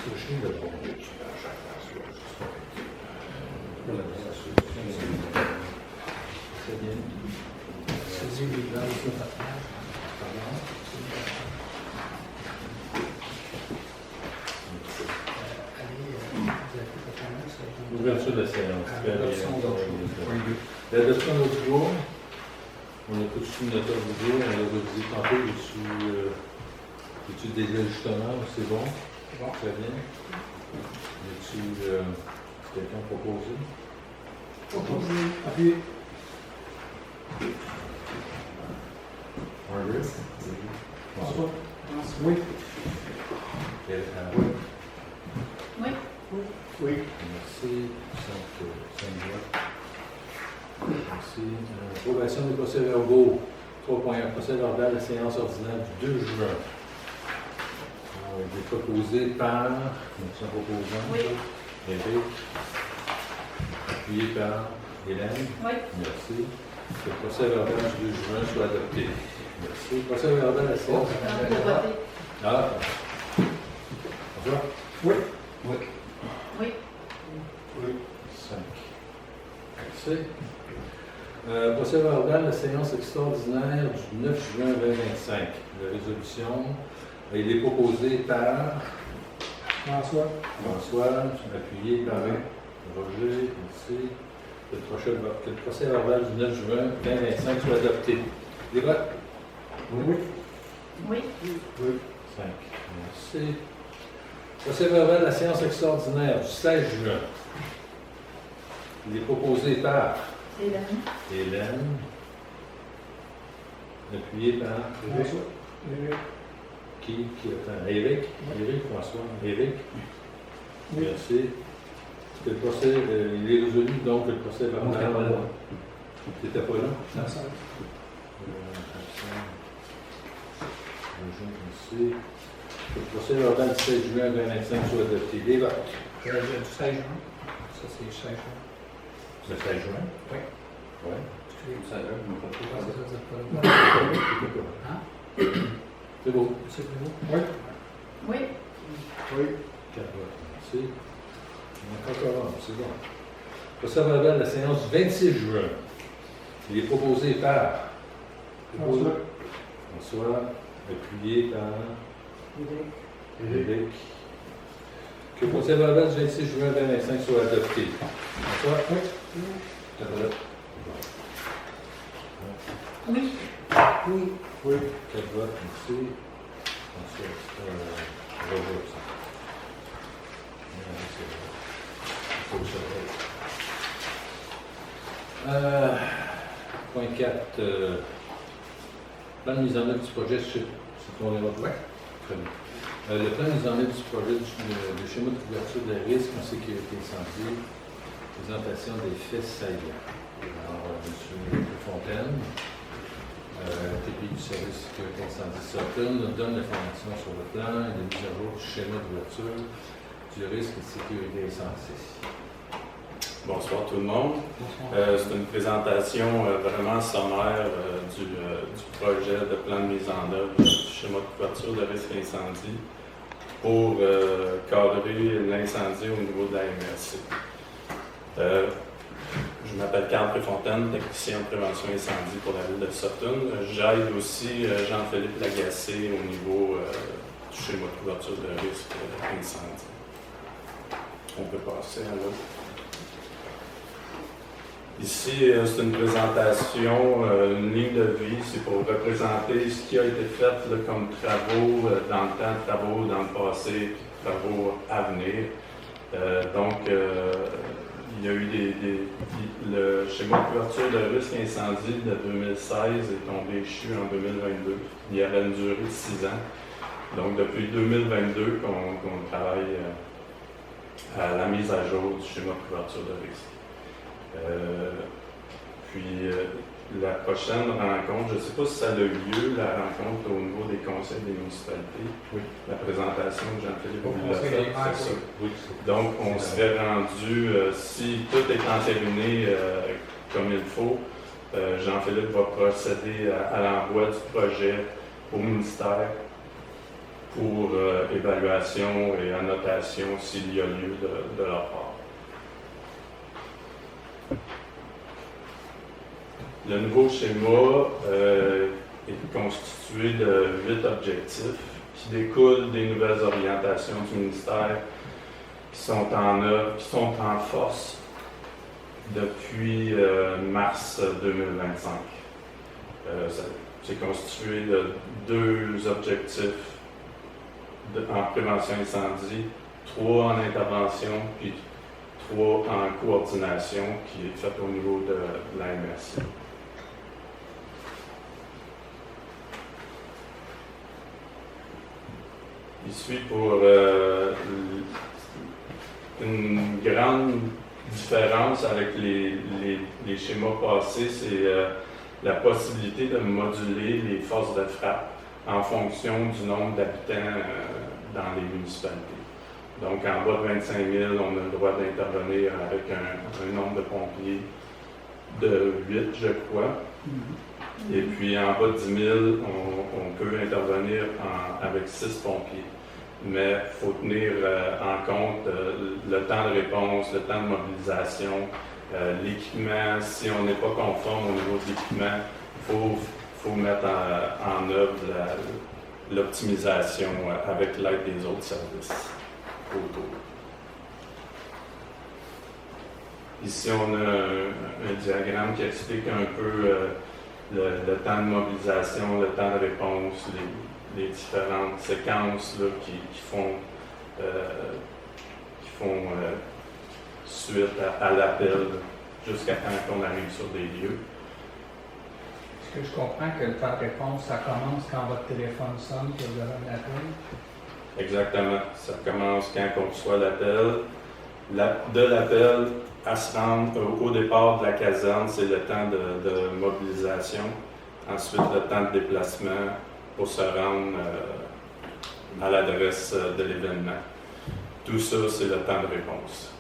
toucher le bon Dieu dans chaque place. C'est bien. C'est les grands sur la terre. Ouverture de la séance. L'adoption de notre jour. On a tout su notre ordre du jour. On l'a revisé tantôt. As-tu des ajustements? C'est bon? Bon. Très bien. As-tu quelqu'un proposé? Proposé. Appuyé. Margaret? François? Oui. Oui. Oui. Oui. Merci. 5 voix. Merci. Approbation des procès-verbaux. 3 points. Procès-verbal de la séance ordinaire du 2 juin. Il est proposé par son proposant. Oui. Éric. Appuyé par Hélène. Oui. Merci. Que le procès-verbal du 2 juin soit adopté. Merci. Procès-verbal de la séance. Pour voter. Ah. Bonjour. Oui. Oui. Oui. Oui. 5. Merci. Procès-verbal de la séance extraordinaire du 9 juin 2025. La résolution, il est proposé par François? appuyé par Roger. Merci. Que le procès-verbal du 9 juin 2025 soit adopté. Les votes? Oui. Oui. Oui. 5. Merci. Procès-verbal de la séance extraordinaire du 16 juin. Il est proposé par Hélène. Appuyé par François? qui attend? Éric? Éric, François. Éric? Oui. Merci. Que le procès, il est résolu, donc le procès va T'étais pas là. T'étais pas là? Dans ça. Merci. Que le procès verbal du 16 juin 2025 soit adopté. Les votes. Du 16 juin. Ça, c'est le 16 juin. Le 16 juin? Oui. Oui. Ça, là, je me retrouve. Hein? C'est beau. C'est pour vous? Oui. Oui. Oui. 4 votes. Merci. On a encore un, c'est bon. Procès verbal de la séance du 26 juin. Il est proposé par François, appuyé par Éric. Que le procès verbal du 26 juin 2025 soit adopté. François? Oui. 4 votes. Oui. Oui. Oui. 4 votes, merci. Ensuite, Roger. Point 4. Plan de mise en œuvre du projet, c'est ton erreur. Oui. Très bien. Le plan de mise en œuvre du projet de schéma de couverture des risques en sécurité incendie, présentation des faits saillants. Alors, M. Fontaine, TPI du service sécurité incendie Sutton, nous donne l'information sur le plan et la mise à jour du schéma d'ouverture du risque de sécurité incendie. Bonsoir tout le monde. C'est une présentation vraiment sommaire du projet de plan de mise en œuvre du schéma de couverture de risque incendie pour cadrer l'incendie au niveau de la MRC. Je m'appelle Carl Préfontaine, technicien de prévention incendie pour la ville de Sutton. J'aide aussi Jean-Philippe Lagacé au niveau du schéma de couverture de risque incendie. On peut passer à l'autre. Ici, c'est une présentation, une ligne de vie, c'est pour représenter ce qui a été fait là, comme travaux dans le temps, travaux dans le passé, travaux à venir. Il y a eu le schéma de couverture de risque incendie de 2016 est tombé échu en 2022. Il y avait une durée de 6 ans. Donc, depuis 2022 qu'on travaille à la mise à jour du schéma de couverture de risque. La prochaine rencontre, je ne sais pas si ça a eu lieu, la rencontre au niveau des conseils des municipalités. Oui. La présentation de Jean-Philippe Au l'a conseil fait, des maires, c'est ça. Oui. Donc, on serait rendu, si tout est entériné comme il faut, Jean-Philippe va procéder à l'envoi du projet au ministère pour évaluation et annotation s'il y a lieu de leur part. Le nouveau schéma est constitué de 8 objectifs qui découlent des nouvelles orientations du ministère qui sont en œuvre, qui sont en force depuis mars 2025. C'est constitué de 2 objectifs en prévention incendie, 3 en intervention, puis 3 en coordination qui est faite au niveau de la MRC. Il suit pour une grande différence avec les schémas passés, c'est la possibilité de moduler les forces de frappe en fonction du nombre d'habitants dans les municipalités. Donc, en bas de 25 000, on a le droit d'intervenir avec un nombre de pompiers de 8, je crois. Et puis, en bas de 10 000, on peut intervenir avec 6 pompiers. Mais il faut tenir en compte le temps de réponse, le temps de mobilisation, l'équipement. Si on n'est pas conforme au niveau de l'équipement, il faut mettre en œuvre l'optimisation avec l'aide des autres services autour. Ici, on a un diagramme qui explique un peu le temps de mobilisation, le temps de réponse, les différentes séquences là, qui font suite à l'appel jusqu'à quand on arrive sur des lieux. Est-ce que je comprends que le temps de réponse, ça commence quand votre téléphone sonne que vous avez un appel? Exactement. Ça commence quand on reçoit l'appel. De l'appel à se rendre au départ de la caserne, c'est le temps de mobilisation. Ensuite, le temps de déplacement pour se rendre à l'adresse de l'événement. Tout ça, c'est le temps de réponse.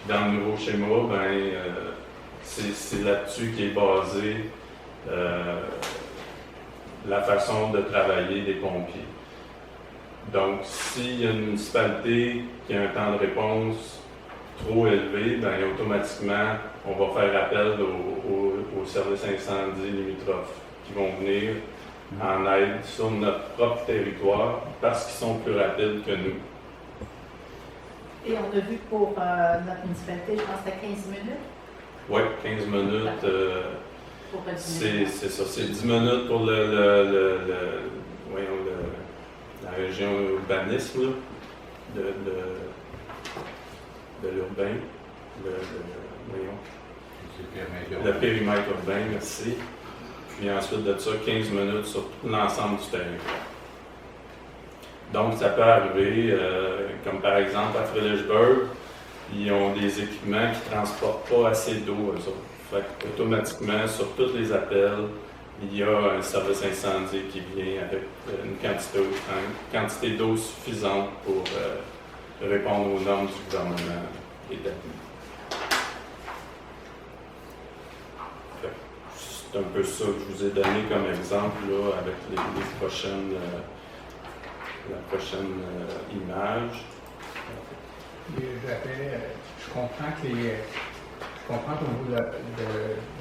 Dans le nouveau schéma, c'est là-dessus qui est basé la façon de travailler des pompiers. Donc, s'il y a une municipalité qui a un temps de réponse trop élevé, automatiquement, on va faire appel aux services incendies limitrophes qui vont venir en aide sur notre propre territoire parce qu'ils sont plus rapides que nous. Et on a vu pour notre municipalité, je pense que c'était 15 minutes. Oui, 15 minutes. Pour le C'est ça, c'est 10 minutes pour la région urbanisme là, de l'urbain, le périmètre urbain, merci. Puis ensuite de ça, 15 minutes sur l'ensemble du territoire. Donc, ça peut arriver, comme par exemple à Fredericksburg, ils ont des équipements qui ne transportent pas assez d'eau, eux autres. Fait qu'automatiquement, sur tous les appels, il y a un service incendie qui vient avec une quantité d'eau suffisante pour répondre aux normes du gouvernement établies. C'est un peu ça que je vous ai donné comme exemple là, avec la prochaine image. Je comprends qu'au niveau de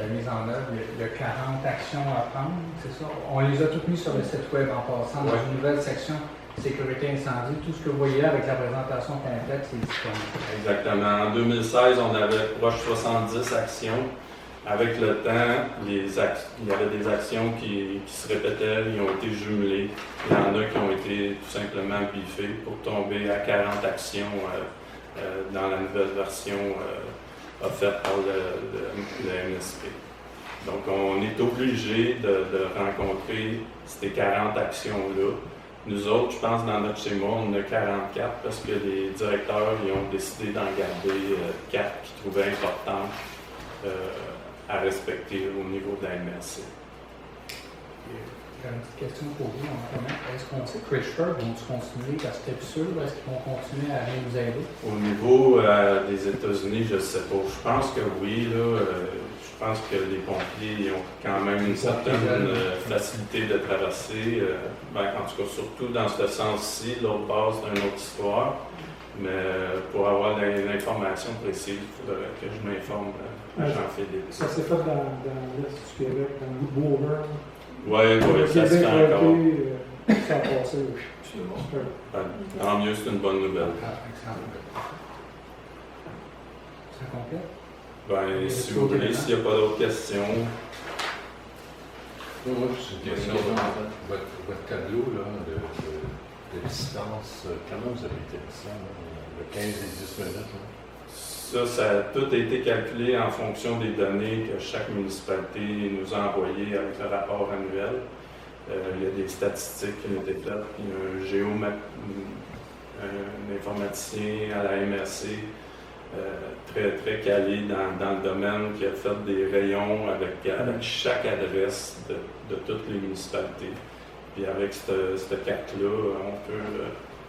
la mise en œuvre, il y a 40 actions à prendre, c'est ça? On les a toutes mises sur le site web en passant dans une nouvelle section sécurité incendie. Tout ce que vous voyez avec la présentation complète, c'est disponible. Exactement. En 2016, on avait proche 70 actions. Avec le temps, il y avait des actions qui se répétaient, ils ont été jumelées. Il y en a qui ont été tout simplement biffées pour tomber à 40 actions dans la nouvelle version offerte par le MSP. Donc, on est obligé de rencontrer ces 40 actions-là. Nous autres, je pense, dans notre schéma, on a 44 parce que les directeurs ils ont décidé d'en garder 4 qu'ils trouvaient importantes à respecter au niveau de la MRC. J'ai une petite question pour vous. Est-ce qu'on sait que Richford vont continuer à se sûr ou est-ce qu'ils vont continuer à venir nous aider? Au niveau des États-Unis, je ne sais pas. Je pense que oui. Là, je pense que les pompiers ont quand même une certaine facilité de traverser. En tout cas, surtout dans ce sens-ci, l'autre base d'une autre histoire. Mais pour avoir l'information précise, il faudrait que je m'informe Jean-Philippe. Ça s'est fait dans l'Est du Québec, dans le bout de Beauvoir. Oui, ça se fait encore. Ça a passé. Tant mieux, c'est une bonne nouvelle. Ah, excellent. Ça complète? Si vous voulez, s'il n'y a pas d'autres questions. Moi, j'ai une question. Votre tableau là, de distance, comment vous avez été ça, le 15 et 10 minutes? Là? Ça a tout été calculé en fonction des données que chaque municipalité nous a envoyées avec le rapport annuel. Il y a des statistiques qui ont été faites, puis un informaticien à la MRC très, très calé dans le domaine qui a fait des rayons avec chaque adresse de toutes les municipalités. Puis avec cette carte-là,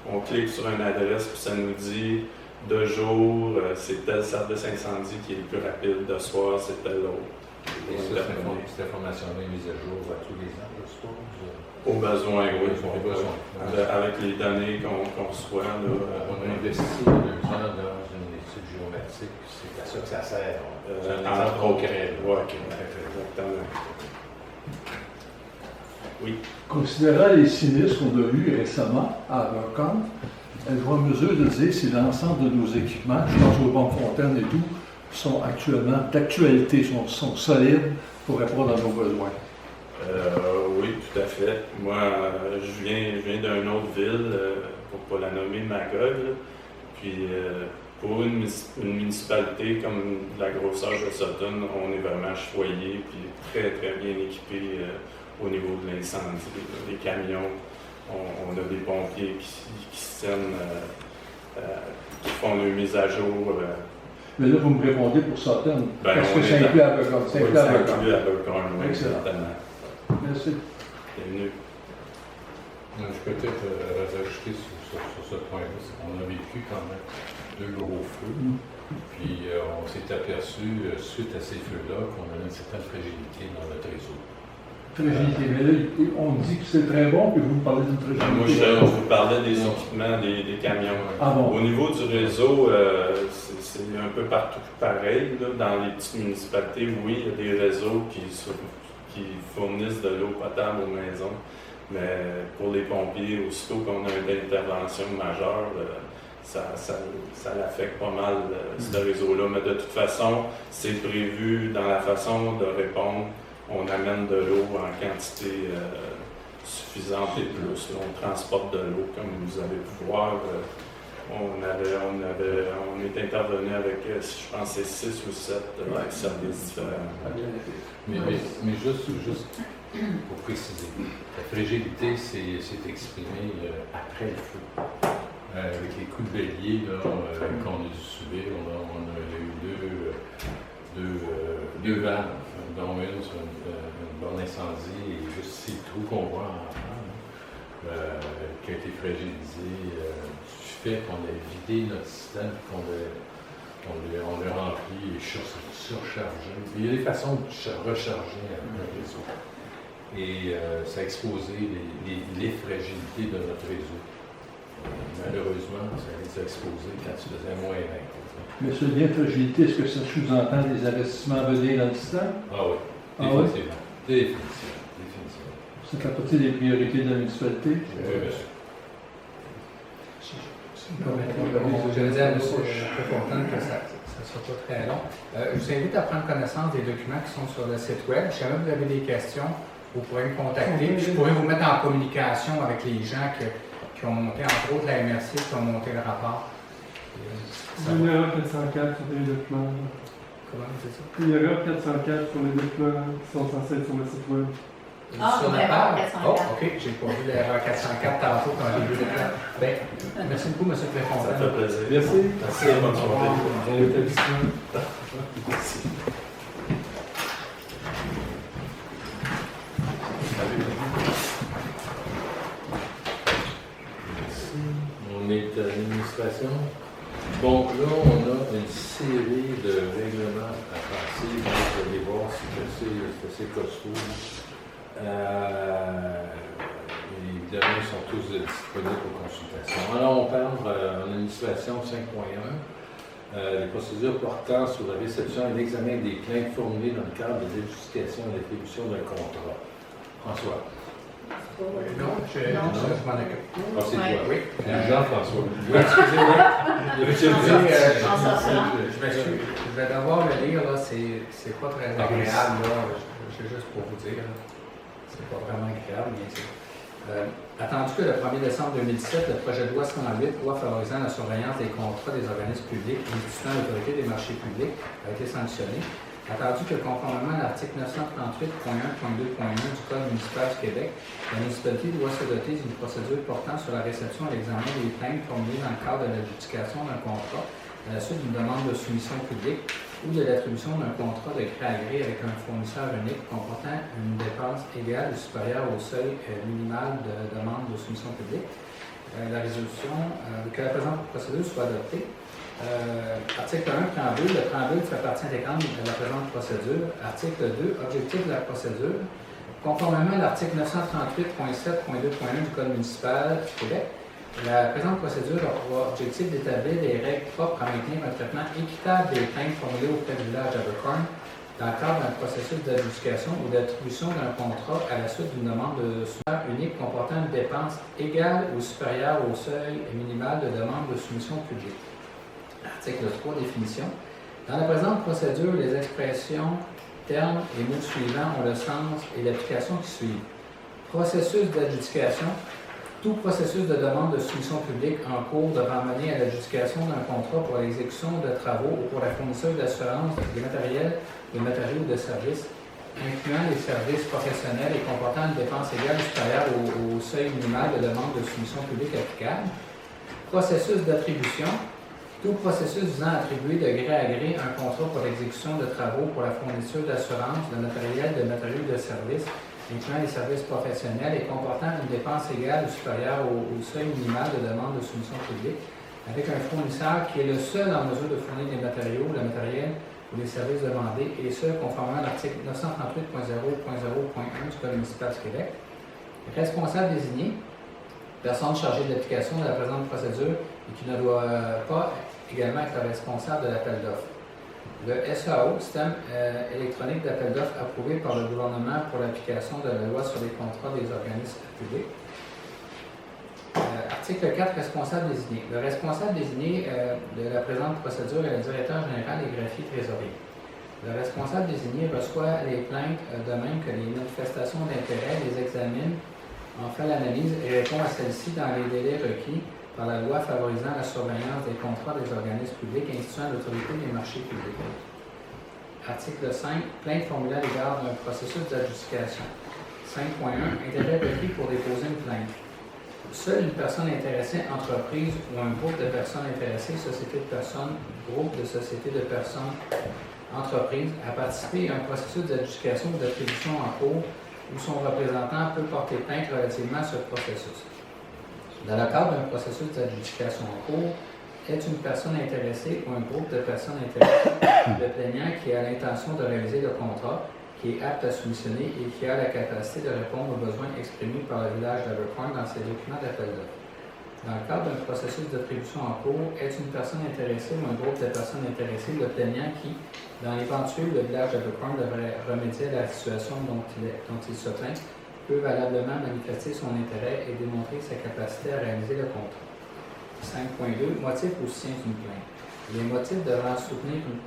on clique sur une adresse, puis ça nous dit de jour, c'est tel service incendie qui est le plus rapide, de soir, c'est tel autre. Et cette information-là est mise à jour à tous les ans, je suppose? Au besoin, oui. Au besoin. Avec les données qu'on reçoit. Là, on a investi 2 ans dans une étude géométrique, c'est à ça que ça sert. Entre concret. Oui, exactement. Oui. Considérant les sinistres qu'on a eus récemment à Abercorn, êtes-vous en mesure de dire si l'ensemble de nos équipements, je pense aux bombes fontaines et tout, sont actuellement d'actualité, sont solides pour répondre à nos besoins? Oui, tout à fait. Moi, je viens d'une autre ville, pour ne pas la nommer Magog, là. Puis pour une municipalité comme la grosseur de Sutton, on est vraiment choyé puis très, très bien équipé au niveau de l'incendie. Les camions, on a des pompiers qui font une mise à jour. Mais là, vous me répondez pour Sutton. Est-ce que ça inclut Abercorn? Ça inclut Abercorn, oui, exactement. Merci. Bienvenue. Je peux peut-être rajouter sur ce point-là. On a vécu quand même 2 gros feux. Puis on s'est aperçu, suite à ces feux-là, qu'on avait une certaine fragilité dans notre réseau. Fragilité. Mais là, on dit que c'est très bon, puis vous me parlez d'une fragilité. Moi, je vous parlais des équipements, des camions. Ah bon? Au niveau du réseau, c'est un peu partout pareil. Là. Dans les petites municipalités, oui, il y a des réseaux qui fournissent de l'eau potable aux maisons. Mais pour les pompiers, aussitôt qu'on a une intervention majeure, ça l'affecte pas mal, ce réseau-là. Mais de toute façon, c'est prévu dans la façon de répondre. On amène de l'eau en quantité suffisante et plus. On transporte de l'eau, comme vous avez pu voir. On est intervenu avec, je pense, 6 ou 7 services différents. Mais juste pour préciser, la fragilité s'est exprimée après le feu. Avec les coups de bélier qu'on a dû subir, on a eu deux vannes, dont une sur une borne incendie et juste ces trous qu'on voit en avant, qui a été fragilisé du fait qu'on a vidé notre système, qu'on l'a rempli et surchargé. Il y a des façons de recharger un réseau. Et ça a exposé les fragilités de notre réseau. Malheureusement, ça les a exposés quand tu faisais moins 20. Mais ce lien de fragilité, est-ce que ça sous-entend des investissements à venir dans le système? Ah oui, définitivement. Définitivement. Ça fait partie des priorités de la municipalité? Oui, monsieur. Je vais dire à M. Fontaine que ça ne sera pas très long. Je vous invite à prendre connaissance des documents qui sont sur le site web. Si jamais vous avez des questions, vous pourrez me contacter. Puis je pourrais vous mettre en communication avec les gens qui ont monté, entre autres la MRC, qui ont monté le rapport. Une erreur 404 sur les documents. Comment c'est ça? Une erreur 404 sur les documents qui sont censés être sur le site web. Sur la l'erreur page? 404. Oh, OK. J'ai pas vu l'erreur 404 tantôt quand j'ai vu le plan. Ben, merci beaucoup, M. Ça Préfontaine. fait plaisir. Merci. Merci à bonne journée. Bon établissement. Merci. On est à l'administration. Bon, là, on a une série de règlements à passer. Donc, vous allez voir, c'est assez costaud. Évidemment, ils sont tous disponibles pour consultation. Alors, on parle en administration 5.1. Les procédures portant sur la réception et l'examen des plaintes formulées dans le cadre de l'adjudication et l'attribution d'un contrat. François. Non, je m'en occupe. Ah, c'est Ouais. toi. Oui. Jean-François. Oui, excusez-moi. Je Je m'excuse. Je vais devoir le lire, là. C'est pas très agréable, là. C'est juste pour vous dire. C'est pas vraiment agréable, bien sûr. Attendu que le 1er décembre 2017, le projet de loi 108, loi favorisant la surveillance des contrats des organismes publics instituant l'autorité des marchés publics, a été sanctionné. Attendu que conformément à l'article 938.1.2.1 du Code municipal du Québec, la municipalité doit se doter d'une procédure portant sur la réception et l'examen des plaintes formulées dans le cadre de l'adjudication d'un contrat à la suite d'une demande de soumission publique ou de l'attribution d'un contrat de gré à gré avec un fournisseur unique comportant une dépense égale ou supérieure au seuil minimal de demande de soumission publique. La résolution, que la présente procédure soit adoptée. Article 1, préambule. Le préambule fait partie intégrante de la présente procédure. Article 2, objectif de la procédure. Conformément à l'article 938.7.2.1 du Code municipal du Québec, la présente procédure a pour objectif d'établir des règles propres à maintenir un traitement équitable des plaintes formulées auprès du village d'Abercorn dans le cadre d'un processus d'adjudication ou d'attribution d'un contrat à la suite d'une demande de soumission unique comportant une dépense égale ou supérieure au seuil minimal de demande de soumission publique. Article 3, définition. Dans la présente procédure, les expressions, termes et mots suivants ont le sens et l'application qui suivent. Processus d'adjudication. Tout processus de demande de soumission publique en cours devant mener à l'adjudication d'un contrat pour l'exécution de travaux ou pour la fourniture d'assurance de matériel, de matériaux ou de services, incluant les services professionnels et comportant une dépense égale ou supérieure au seuil minimal de demande de soumission publique applicable. Processus d'attribution. Tout processus visant à attribuer de gré à gré un contrat pour l'exécution de travaux pour la fourniture d'assurance, de matériel, de matériaux ou de services, incluant les services professionnels et comportant une dépense égale ou supérieure au seuil minimal de demande de soumission publique, avec un fournisseur qui est le seul en mesure de fournir les matériaux, le matériel ou les services demandés, et ce, conformément à l'article 938.0.0.1 du Code municipal du Québec. Responsable désigné, personne chargée de l'application de la présente procédure et qui ne doit pas également être responsable de l'appel d'offres. Le SAO, Système électronique d'appel d'offres approuvé par le gouvernement pour l'application de la loi sur les contrats des organismes publics. Article 4, responsable désigné. Le responsable désigné de la présente procédure est le directeur général et greffier trésorier. Le responsable désigné reçoit les plaintes de même que les manifestations d'intérêt, les examine, en fait l'analyse et répond à celles-ci dans les délais requis par la loi favorisant la surveillance des contrats des organismes publics instituant l'autorité des marchés publics. Article 5. Plainte formulée à l'égard d'un processus d'adjudication. 5.1. Intérêt requis pour déposer une plainte. Seule une personne intéressée, entreprise ou un groupe de personnes intéressées, société de personnes, groupe de sociétés de personnes, entreprise, a participé à un processus d'adjudication ou d'attribution en cours où son représentant peut porter plainte relativement à ce processus. Dans le cadre d'un processus d'adjudication en cours, est une personne intéressée ou un groupe de personnes intéressées, le plaignant qui a l'intention de réaliser le contrat, qui est apte à soumissionner et qui a la capacité de répondre aux besoins exprimés par le village d'Abercorn dans ses documents d'appel d'offres. Dans le cadre d'un processus d'attribution en cours, est une personne intéressée ou un groupe de personnes intéressées, le plaignant qui, dans l'éventuel le village d'Abercorn devrait remédier à la situation dont il se plaint, peut valablement manifester son intérêt et démontrer sa capacité à réaliser le contrat. 5.2. Motif ou soutien d'une plainte. Les motifs devant soutenir une...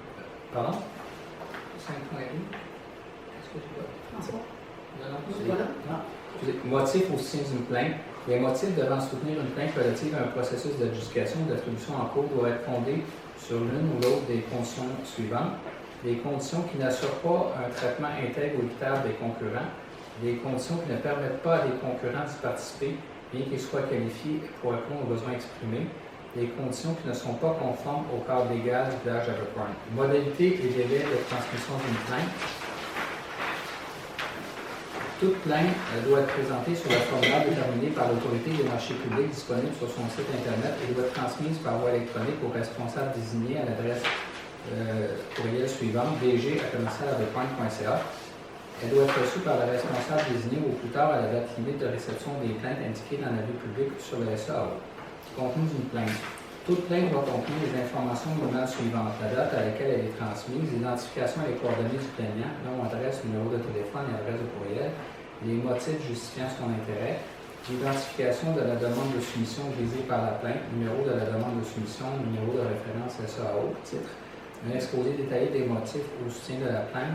Pardon? 5.2. Est-ce que tu vois? François? Non, Voilà. non. Motif ou soutien d'une plainte. Les motifs devant soutenir une plainte relative à un processus d'adjudication ou d'attribution en cours doivent être fondés sur l'une ou l'autre des conditions suivantes. Les conditions qui n'assurent pas un traitement intègre ou équitable des concurrents. Des conditions qui ne permettent pas à des concurrents d'y participer, bien qu'ils soient qualifiés pour répondre aux besoins exprimés. Des conditions qui ne sont pas conformes au cadre légal du village d'Abercorn. Modalité et délai de transmission d'une plainte. Toute plainte doit être présentée sur le formulaire déterminé par l'autorité des marchés publics disponible sur son site Internet et doit être transmise par voie électronique au responsable désigné à l'adresse courriel suivante, dg@commercialavepoint.ca. Elle doit être reçue par le responsable désigné au plus tard à la date limite de réception des plaintes indiquées dans l'avis public sur le SAO. Contenu d'une plainte. Toute plainte doit contenir les informations minimales suivantes: la date à laquelle elle est transmise, l'identification et les coordonnées du plaignant, nom, adresse, numéro de téléphone et adresse de courriel, les motifs justifiant son intérêt, l'identification de la demande de soumission visée par la plainte, numéro de la demande de soumission, numéro de référence SAO, titre, un exposé détaillé des motifs au soutien de la plainte,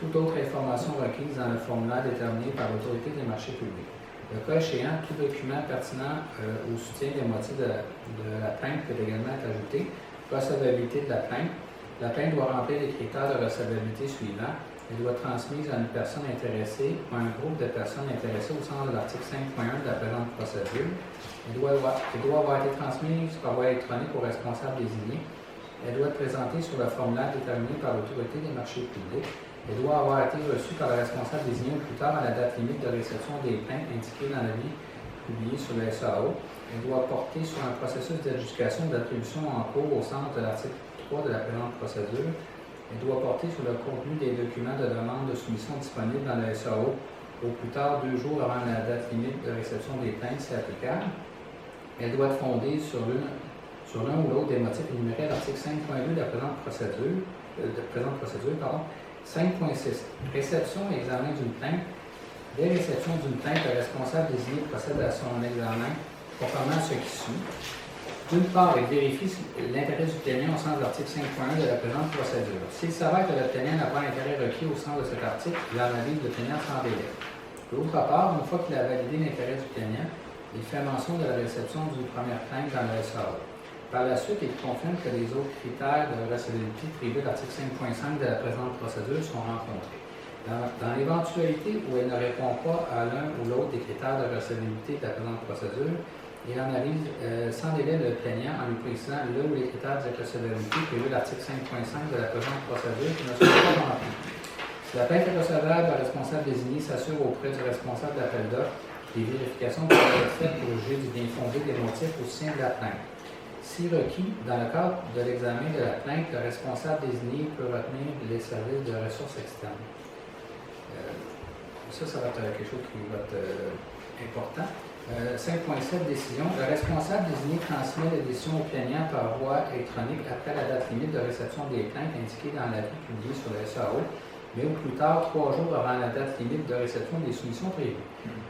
toute autre information requise dans le formulaire déterminé par l'autorité des marchés publics. Le cas échéant, tout document pertinent au soutien des motifs de la plainte peut également être ajouté. Recevabilité de la plainte. La plainte doit remplir les critères de recevabilité suivants. Elle doit être transmise à une personne intéressée ou à un groupe de personnes intéressées au sens de l'article 5.1 de la présente procédure. Elle doit avoir été transmise par voie électronique au responsable désigné. Elle doit être présentée sur le formulaire déterminé par l'autorité des marchés publics. Elle doit avoir été reçue par le responsable désigné au plus tard à la date limite de réception des plaintes indiquées dans l'avis publié sur le SAO. Elle doit porter sur un processus d'adjudication d'attribution en cours au sens de l'article 3 de la présente procédure. Elle doit porter sur le contenu des documents de demande de soumission disponibles dans le SAO au plus tard 2 jours avant la date limite de réception des plaintes, si applicable. Elle doit être fondée sur l'un ou l'autre des motifs énumérés à l'article 5.2 de la présente procédure. 5.6. Réception et examen d'une plainte. Dès réception d'une plainte, le responsable désigné procède à son examen conformément à ce qui suit. D'une part, il vérifie l'intérêt du plaignant au sens de l'article 5.1 de la présente procédure. S'il s'avère que le plaignant n'a pas l'intérêt requis au sens de cet article, il en avise le plaignant sans délai. D'autre part, une fois qu'il a validé l'intérêt du plaignant, il fait mention de la réception d'une première plainte dans le SAO. Par la suite, il confirme que les autres critères de recevabilité prévus à l'article 5.5 de la présente procédure sont rencontrés. Dans l'éventualité où elle ne répond pas à l'un ou l'autre des critères de recevabilité de la présente procédure, il analyse sans délai le plaignant en lui précisant le ou les critères de recevabilité prévus à l'article 5.5 de la présente procédure qui ne sont pas remplis. Si la plainte est recevable, le responsable désigné s'assure auprès du responsable d'appel d'offres des vérifications qui doivent être faites pour juger du bien fondé des motifs au sein de la plainte. Si requis, dans le cadre de l'examen de la plainte, le responsable désigné peut retenir les services de ressources externes. Ça va être quelque chose qui va être important. 5.7 décision. Le responsable désigné transmet les décisions au plaignant par voie électronique après la date limite de réception des plaintes indiquée dans l'avis publié sur le SAO, mais au plus tard 3 jours avant la date limite de réception des soumissions prévues.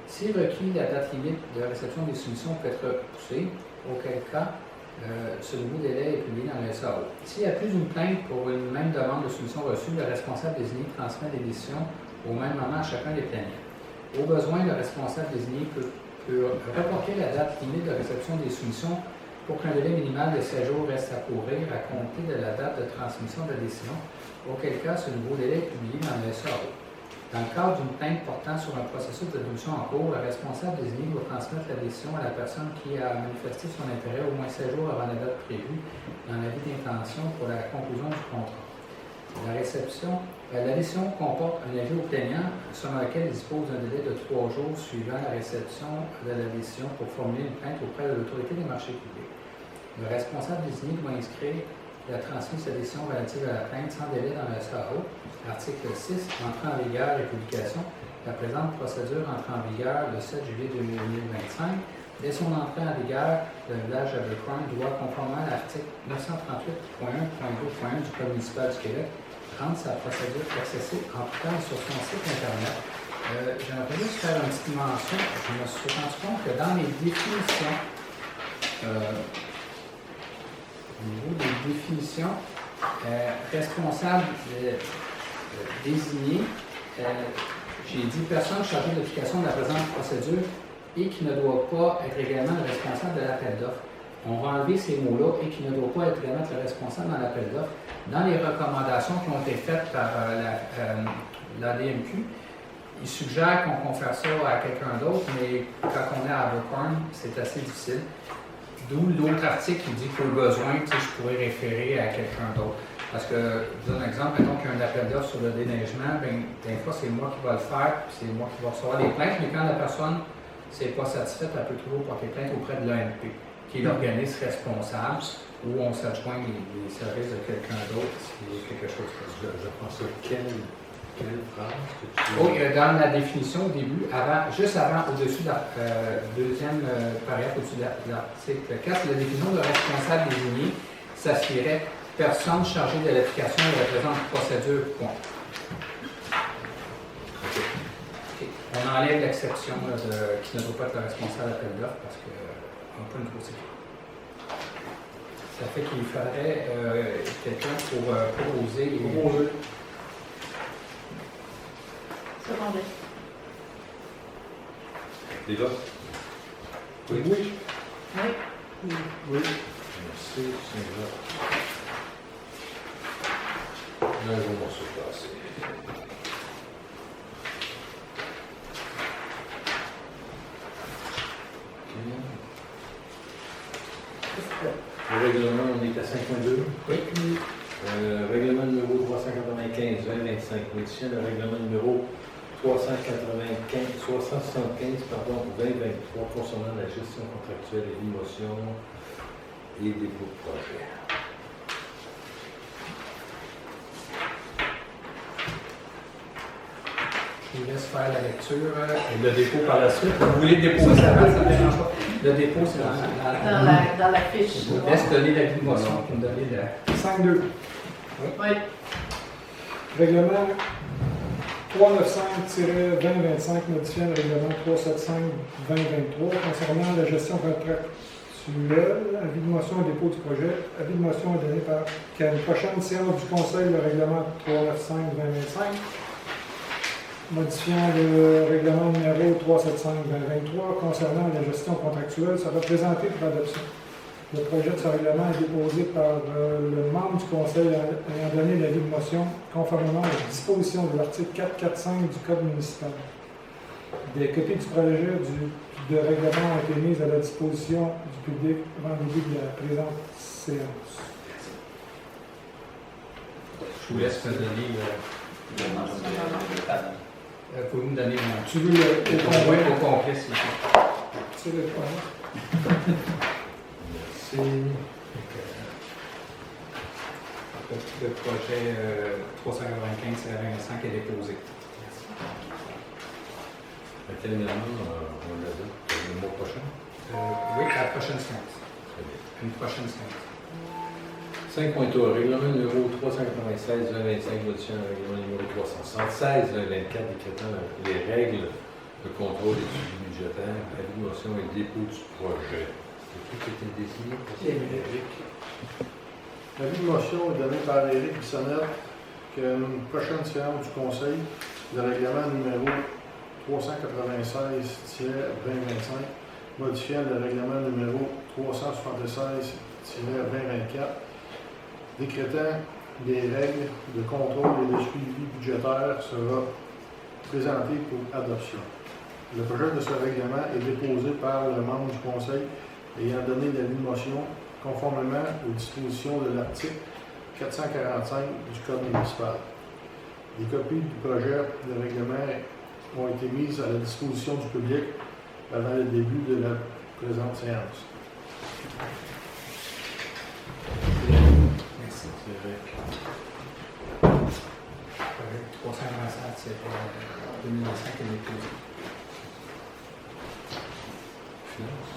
Si requis, la date limite de réception des soumissions peut être repoussée, auquel cas, ce nouveau délai est publié dans le SAO. S'il y a plus d'une plainte pour une même demande de soumission reçue, le responsable désigné transmet les décisions au même moment à chacun des plaignants. Au besoin, le responsable désigné peut reporter la date limite de réception des soumissions pour qu'un délai minimal de 7 jours reste à courir à compter de la date de transmission de la décision, auquel cas ce nouveau délai est publié dans le SAO. Dans le cadre d'une plainte portant sur un processus d'adoption en cours, le responsable désigné doit transmettre la décision à la personne qui a manifesté son intérêt au moins 7 jours avant la date prévue dans l'avis d'intention pour la conclusion du contrat. La décision comporte un avis au plaignant selon lequel il dispose d'un délai de 3 jours suivant la réception de la décision pour formuler une plainte auprès de l'autorité des marchés publics. Le responsable désigné doit inscrire la transmise de la décision relative à la plainte sans délai dans le SAO. Article 6, entrée en vigueur et publication. La présente procédure entre en vigueur le 7 juillet 2025. Dès son entrée en vigueur, le village d'Abercorn doit, conformément à l'article 938.1.2.1 du Code municipal du Québec, rendre sa procédure accessible en tout temps sur son site Internet. J'aimerais juste faire une petite mention. Je me suis rendu compte que dans les définitions, au niveau des définitions, responsable désigné, j'ai dit personne chargée de l'application de la présente procédure et qui ne doit pas être également le responsable de l'appel d'offres. On va enlever ces mots-là et qui ne doit pas être également le responsable dans l'appel d'offres. Dans les recommandations qui ont été faites par la DMQ, ils suggèrent qu'on confère ça à quelqu'un d'autre, mais quand on est à Abercorn, c'est assez difficile. D'où l'autre article qui dit qu'au besoin, tu sais, je pourrais référer à quelqu'un d'autre. Parce que, je donne un exemple, mettons qu'il y a un appel d'offres sur le déneigement, ben, des fois, c'est moi qui vais le faire, puis c'est moi qui vais recevoir les plaintes, mais quand la personne n'est pas satisfaite, elle peut toujours porter plainte auprès de l'AMP, qui est l'organisme responsable, où on s'adjoint les services de quelqu'un d'autre s'il y a quelque chose comme ça. Je pense à quelle phrase que tu Oui, dans la définition au début, juste avant, au-dessus de la deuxième paragraphe au-dessus de l'article 4, la définition de responsable désigné s'assierait personne chargée de l'application et représente procédure, point. Okay. On enlève l'exception qui ne doit pas être le responsable d'appel d'offres parce qu'on peut une trop sécurité. Ça fait qu'il faudrait quelqu'un pour proposer. Secondaire. Les votes? Oui. Oui. Oui. Merci, c'est vote. Là, je vais se passer. Le règlement, on est à 5.2. Oui. Règlement numéro 395-2025, modifiant le règlement numéro 375 pardon, 2023 concernant la gestion contractuelle et l'émotion et dépôt de projet. Je vous laisse faire la lecture et le dépôt par la suite. Vous voulez déposer avant, ça ne dérange pas. Le dépôt, c'est Dans la fiche. Je vous laisse donner la motion pour me donner la. 5.2. Oui. Règlement 395-2025 modifiant le règlement 375-2023 concernant la gestion contractuelle, avis de motion et dépôt du projet. Avis de motion est donné qu'à une prochaine séance du Conseil, le règlement 395-2025 modifiant le règlement numéro 375-2023 concernant la gestion contractuelle sera présenté pour adoption. Le projet de ce règlement est déposé par le membre du Conseil ayant donné l'avis de motion conformément à la disposition de l'article 445 du Code municipal. Des copies du projet de règlement ont été mises à la disposition du public avant le début de la présente séance. Je vous laisse me donner pouvez-vous me donner mon. Tu veux le Au complet, s'il vous plaît. C'est le point. Merci. Le projet 395-25 est déposé. À quel moment on l'a dit? Le mois prochain? Oui, à la prochaine séance. Très bien. Une prochaine séance. 5.3, règlement numéro 396-2025, modifiant le règlement numéro 376-2024, décrétant les règles de contrôle et de suivi budgétaire, avis de motion et dépôt du projet. C'est tout qui était désigné pour ça, Éric? L'avis de motion est donné par Éric Bissonnette qu'à une prochaine séance du Conseil, le règlement numéro 396-2025, modifiant le règlement numéro 376-2024, décrétant des règles de contrôle et de suivi budgétaire sera présenté pour adoption. Le projet de ce règlement est déposé par le membre du Conseil ayant donné l'avis de motion conformément aux dispositions de l'article 445 du Code municipal. Des copies du projet de règlement ont été mises à la disposition du public avant le début de la présente séance. Merci. Éric. 327, 2025 est déposé. Finance.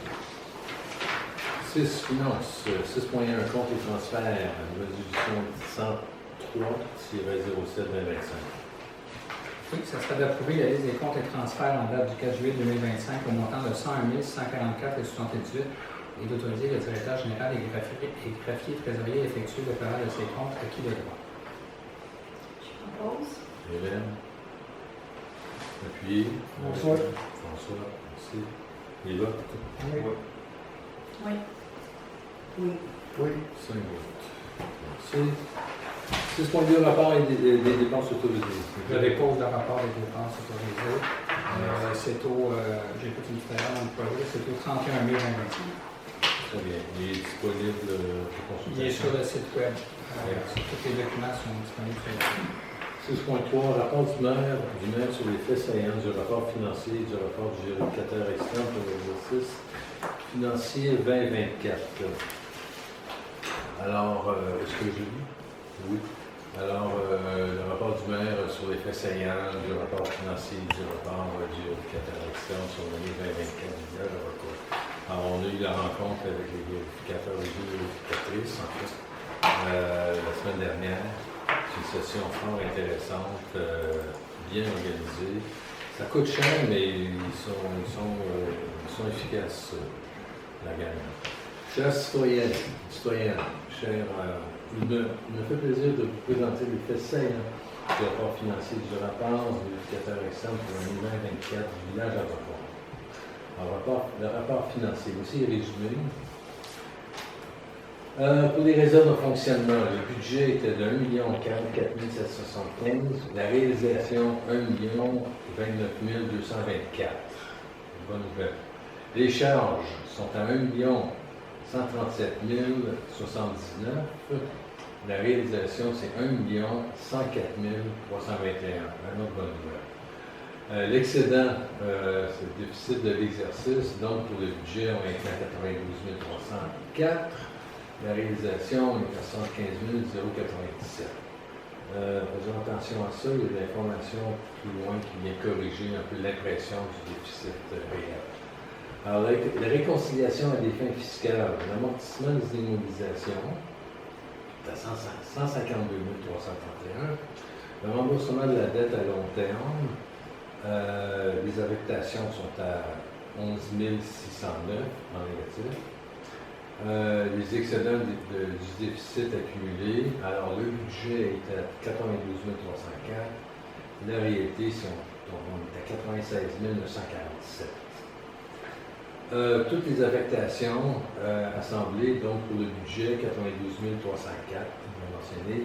6, finance. 6.1, compte et transfert, résolution 103-07-2025. Oui, ça serait d'approuver la liste des comptes et transferts en date du 4 juillet 2025 au montant de 101 144,78 et d'autoriser le directeur général et greffier trésorier à effectuer le paiement de ces comptes acquis de droit. Je propose. Hélène. Appuyé. François. François. Merci. Les votes? Oui. Oui. Oui. Oui. 5 votes. Merci. 6.2, rapport des dépenses autorisées. Je dépose le rapport des dépenses autorisées. C'est au, j'ai fait une différence dans le projet, c'est au 31 mai 2025. très bien. Il est disponible pour Il est sur consultation. le site web. Tous les documents sont disponibles sur le site. 6.3, rapport du maire sur les faits saillants du rapport financier et du rapport du vérificateur externe pour l'exercice financier 2024. Alors, est-ce que je lis? Oui. Alors, le rapport du maire sur les faits saillants du rapport financier et du rapport du vérificateur externe sur l'année 2024. Alors, on a eu la rencontre avec les vérificateurs et les vérificatrices, en fait, la semaine dernière. C'est une session fort intéressante, bien organisée. Ça coûte cher, mais ils sont efficaces, la gang. Chers citoyens, chers, il me fait plaisir de vous présenter les faits saillants du rapport financier du rapport du vérificateur externe pour l'année 2024 du village à Report. Le rapport financier, aussi résumé. Pour les réserves de fonctionnement, le budget était de 1 44 775, la réalisation 1 29 224. Bonne nouvelle. Les charges sont à 1 137 079. La réalisation, c'est 1 104 321. Un autre bonne nouvelle. L'excédent, c'est le déficit de l'exercice, donc pour le budget, on est à 92 304. La réalisation est à 115 097. Faisons attention à ça, il y a de l'information plus loin qui vient corriger un peu l'impression du déficit réel. Alors, la réconciliation à des fins fiscales, l'amortissement des immobilisations, c'est à 152 331. Le remboursement de la dette à long terme, les affectations sont à 11 609 en négatif. Les excédents du déficit accumulé, alors le budget est à 92 304, la réalité, on est à 96 947. Toutes les affectations assemblées, donc pour le budget, 92 304, on l'a mentionné,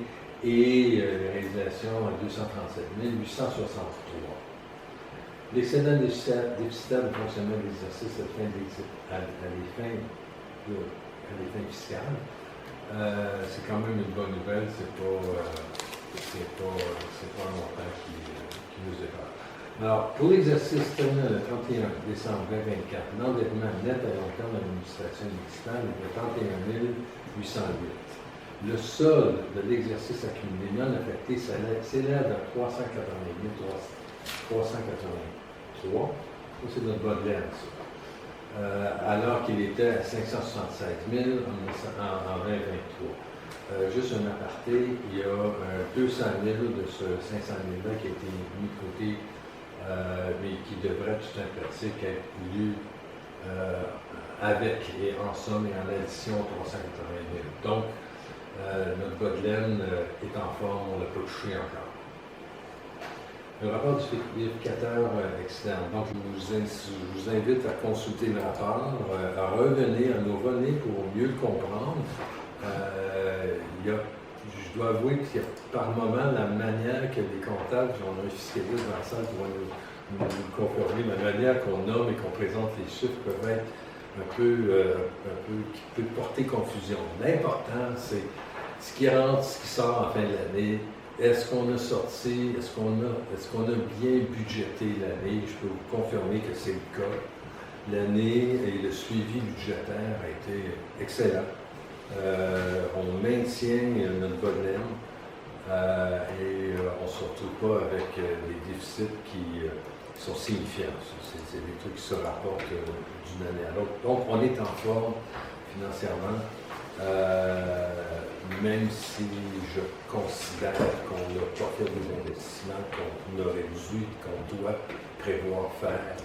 et la réalisation à 237 863. L'excédent déficitaire de fonctionnement de l'exercice à des fins fiscales. C'est quand même une bonne nouvelle, c'est pas un montant qui nous épate. Alors, pour l'exercice terminé le 31 décembre 2024, l'endettement net à long terme de l'administration municipale est de 31 808. Le solde de l'exercice accumulé non affecté s'élève à 380 383. Ça, c'est notre bas de laine, ça. Alors qu'il était à 576 000 en 2023. Juste un aparté, il y a 200 000 de ce 500 000-là qui a été mis de côté, mais qui devrait tout en pratique être lu avec et en somme et en addition 380 000. Donc, notre bas de laine est en forme, on ne l'a pas touché encore. Le rapport du vérificateur externe. Donc, je vous invite à consulter le rapport, à nous revenir pour mieux le comprendre. Je dois avouer qu'il y a par moment la manière que les comptables, on a un fiscaliste dans la salle qui va nous confirmer, la manière qu'on nomme et qu'on présente les chiffres peuvent être qui peut porter confusion. L'important, c'est ce qui rentre, ce qui sort en fin de l'année. Est-ce qu'on a sorti, est-ce qu'on a bien budgété l'année? Je peux vous confirmer que c'est le cas. L'année et le suivi budgétaire a été excellent. On maintient notre bas de laine et on ne se retrouve pas avec des déficits qui sont signifiants. C'est des trucs qui se rapportent d'une année à l'autre. Donc, on est en forme financièrement. Même si je considère qu'on n'a pas fait des investissements qu'on aurait dû, qu'on doit prévoir faire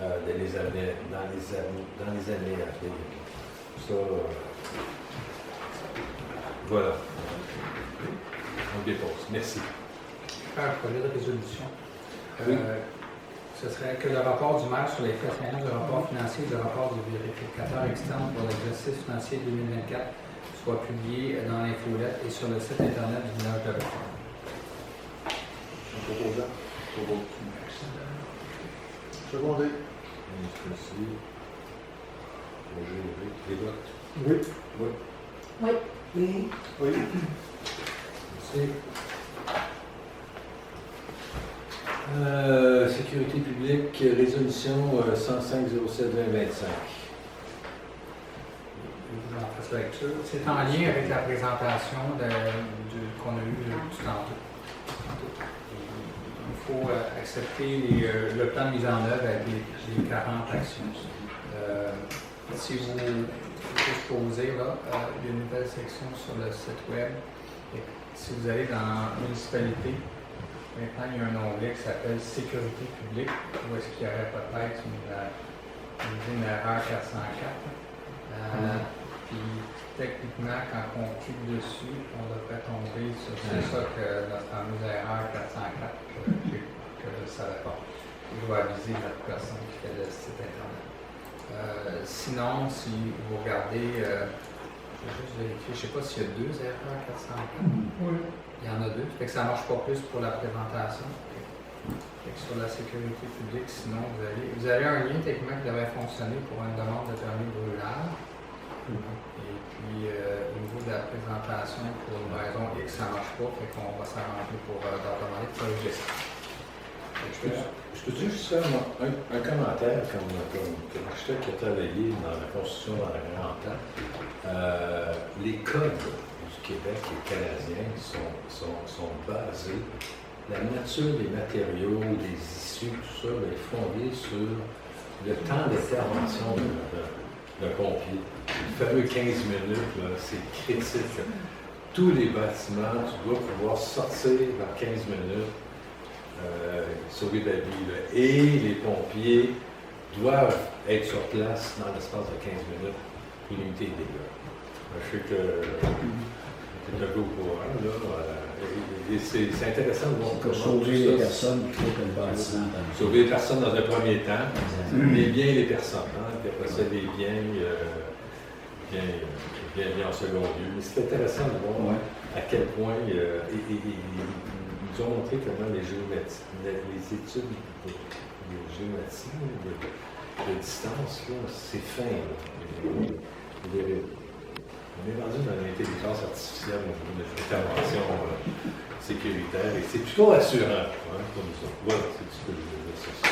dans les années à venir. Ça, voilà. On dépose. Merci. Faire un projet de résolution. Oui. Ce serait que le rapport du maire sur les faits saillants du rapport financier et du rapport du vérificateur externe pour l'exercice financier 2024 soit publié dans l'infolette et sur le site internet du village de Report. Secondé. Les votes. Oui. Oui. Oui. Oui. Merci. Sécurité publique, résolution 105-07-2025. Je vous en fasse lecture. C'est en lien avec la présentation qu'on a eue tout tantôt. Il faut accepter le plan de mise en œuvre avec les 40 actions. Si vous posez là, il y a une nouvelle section sur le site web. Et si vous allez dans municipalité, maintenant il y a un onglet qui s'appelle Sécurité publique, où est-ce qu'il y aurait peut-être une erreur 404. Puis techniquement, quand on clique dessus, on devrait tomber sur c'est ça que notre fameuse erreur 404 que je ne savais pas. Je dois aviser la personne qui fait le site internet. Sinon, si vous regardez, je vais juste vérifier, je ne sais pas s'il y a 2 erreurs 404. Oui. Il y en a 2, fait que ça ne marche pas plus pour la présentation. Fait que sur la sécurité publique, sinon vous avez un lien techniquement qui devrait fonctionner pour une demande de permis de brûlage. Et puis au niveau de la présentation, pour une raison X, ça ne marche pas, fait qu'on va s'arranger pour demander de corriger ça. Je peux juste faire un commentaire comme architecte qui a travaillé dans la construction dans la grande temps. Les codes du Québec et canadiens sont basés, la nature des matériaux, des issues, tout ça, est fondée sur le temps d'intervention d'un pompier. Le fameux 15 minutes, c'est critique. Tous les bâtiments, tu dois pouvoir sortir dans 15 minutes. Sauver la vie. Là. Et les pompiers doivent être sur place dans l'espace de 15 minutes pour limiter les dégâts. Je sais que c'est un peu au courant. Et c'est intéressant de voir comment Sauver les personnes plutôt que le bâtiment. Sauver les personnes dans un premier temps, les biens et les personnes. Puis après ça, les biens en second lieu. Mais c'est intéressant de voir à quel point ils ont montré comment les études de géométrie, de distance, c'est fin. On est rendu dans l'intelligence artificielle au niveau de l'intervention sécuritaire et c'est plutôt rassurant pour nous autres. Voilà, c'est ce que je veux dire sur ça.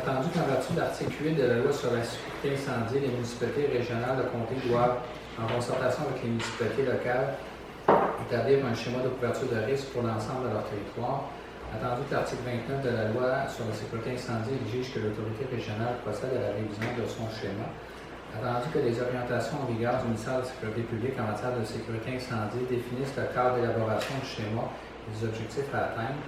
Attendu qu'en vertu de l'article 8 de la loi sur la sécurité incendie, les municipalités régionales de comté doivent, en concertation avec les municipalités locales, établir un schéma de couverture de risque pour l'ensemble de leur territoire. Attendu que l'article 29 de la loi sur la sécurité incendie exige que l'autorité régionale procède à la révision de son schéma. Attendu que les orientations en vigueur du ministère de la Sécurité publique en matière de sécurité incendie définissent le cadre d'élaboration du schéma et des objectifs à atteindre.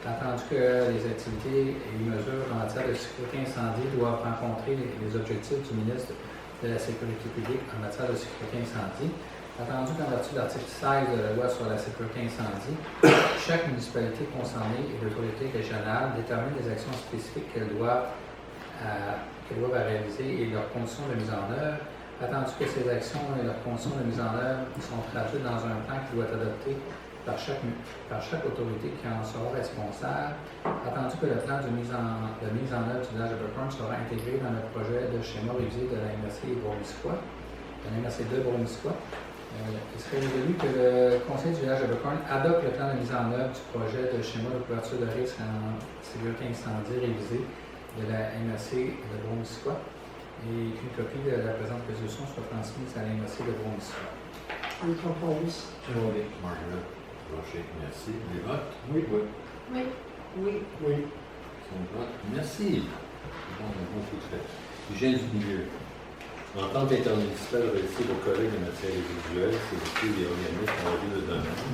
Attendu que les activités et les mesures en matière de sécurité incendie doivent rencontrer les objectifs du ministre de la Sécurité publique en matière de sécurité incendie. Attendu qu'en vertu de l'article 16 de la loi sur la sécurité incendie, chaque municipalité concernée et l'autorité régionale détermine les actions spécifiques qu'elles doivent réaliser et leurs conditions de mise en œuvre. Attendu que ces actions et leurs conditions de mise en œuvre sont traduites dans un plan qui doit être adopté par chaque autorité qui en sera responsable. Attendu que le plan de mise en œuvre du village de Burkham sera intégré dans le projet de schéma révisé de la MRC Bromisquois, de la MRC 2 Bromisquois. Il serait résolu que le Conseil du village de Burkham adopte le plan de mise en œuvre du projet de schéma de couverture de risque en sécurité incendie révisé de la MRC de Bromisquois et qu'une copie de la présente résolution soit transmise à la MRC de Bromisquois. Je propose. Margaret Rocher, merci. Les votes? Oui. Oui. Oui. Oui. Son vote. Merci. Bon coup de fait. Hygiène du milieu. L'entente intermunicipale relative aux collègues en matière individuelle, c'est les organismes en vue de domaine,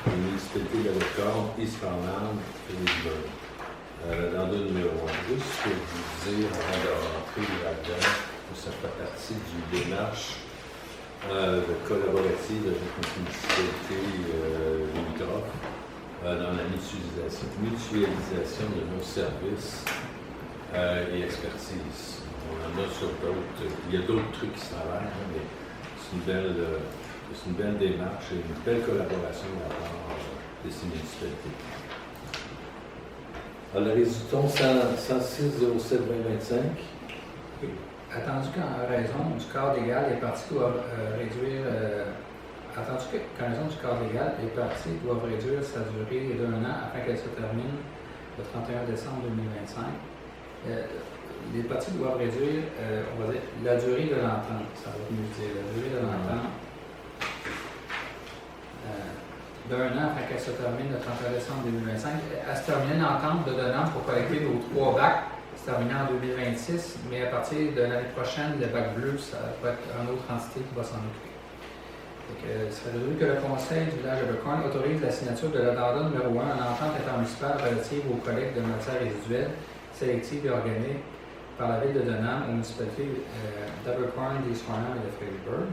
les municipalités de la Haute-Corne, East Farnham et Lisbonne. Dans le numéro 1, juste pour vous dire, avant de rentrer là-dedans, que ça fait partie du démarche de collaborative avec notre municipalité limitrophe dans la mutualisation de nos services et expertise. On en a sur d'autres. Il y a d'autres trucs qui se travaillent, mais c'est une belle démarche et une belle collaboration de la part de ces municipalités. Alors, le résultat 106-07-2025. attendu qu'en raison du cadre légal, les parties doivent réduire. Attendu qu'en raison du cadre légal, les parties doivent réduire sa durée d'1 an afin qu'elle se termine le 31 décembre 2025. Les parties doivent réduire, on va dire, la durée de l'entente. Ça va mieux dire, la durée de l'entente d'1 an afin qu'elle se termine le 31 décembre 2025. Elle se termine l'entente de donnant pour collecter nos 3 bacs. C'est terminé en 2026, mais à partir de l'année prochaine, le bac bleu, ça va être une autre entité qui va s'en occuper. Il serait résolu que le conseil du village d'Abercorn autorise la signature de l'addendum numéro 1 en entente intermunicipale relative aux collectes de matières résiduelles sélectives et organiques par la ville de Denham aux municipalités d'Abercorn, d'East-Farnham et de Fredericksburg.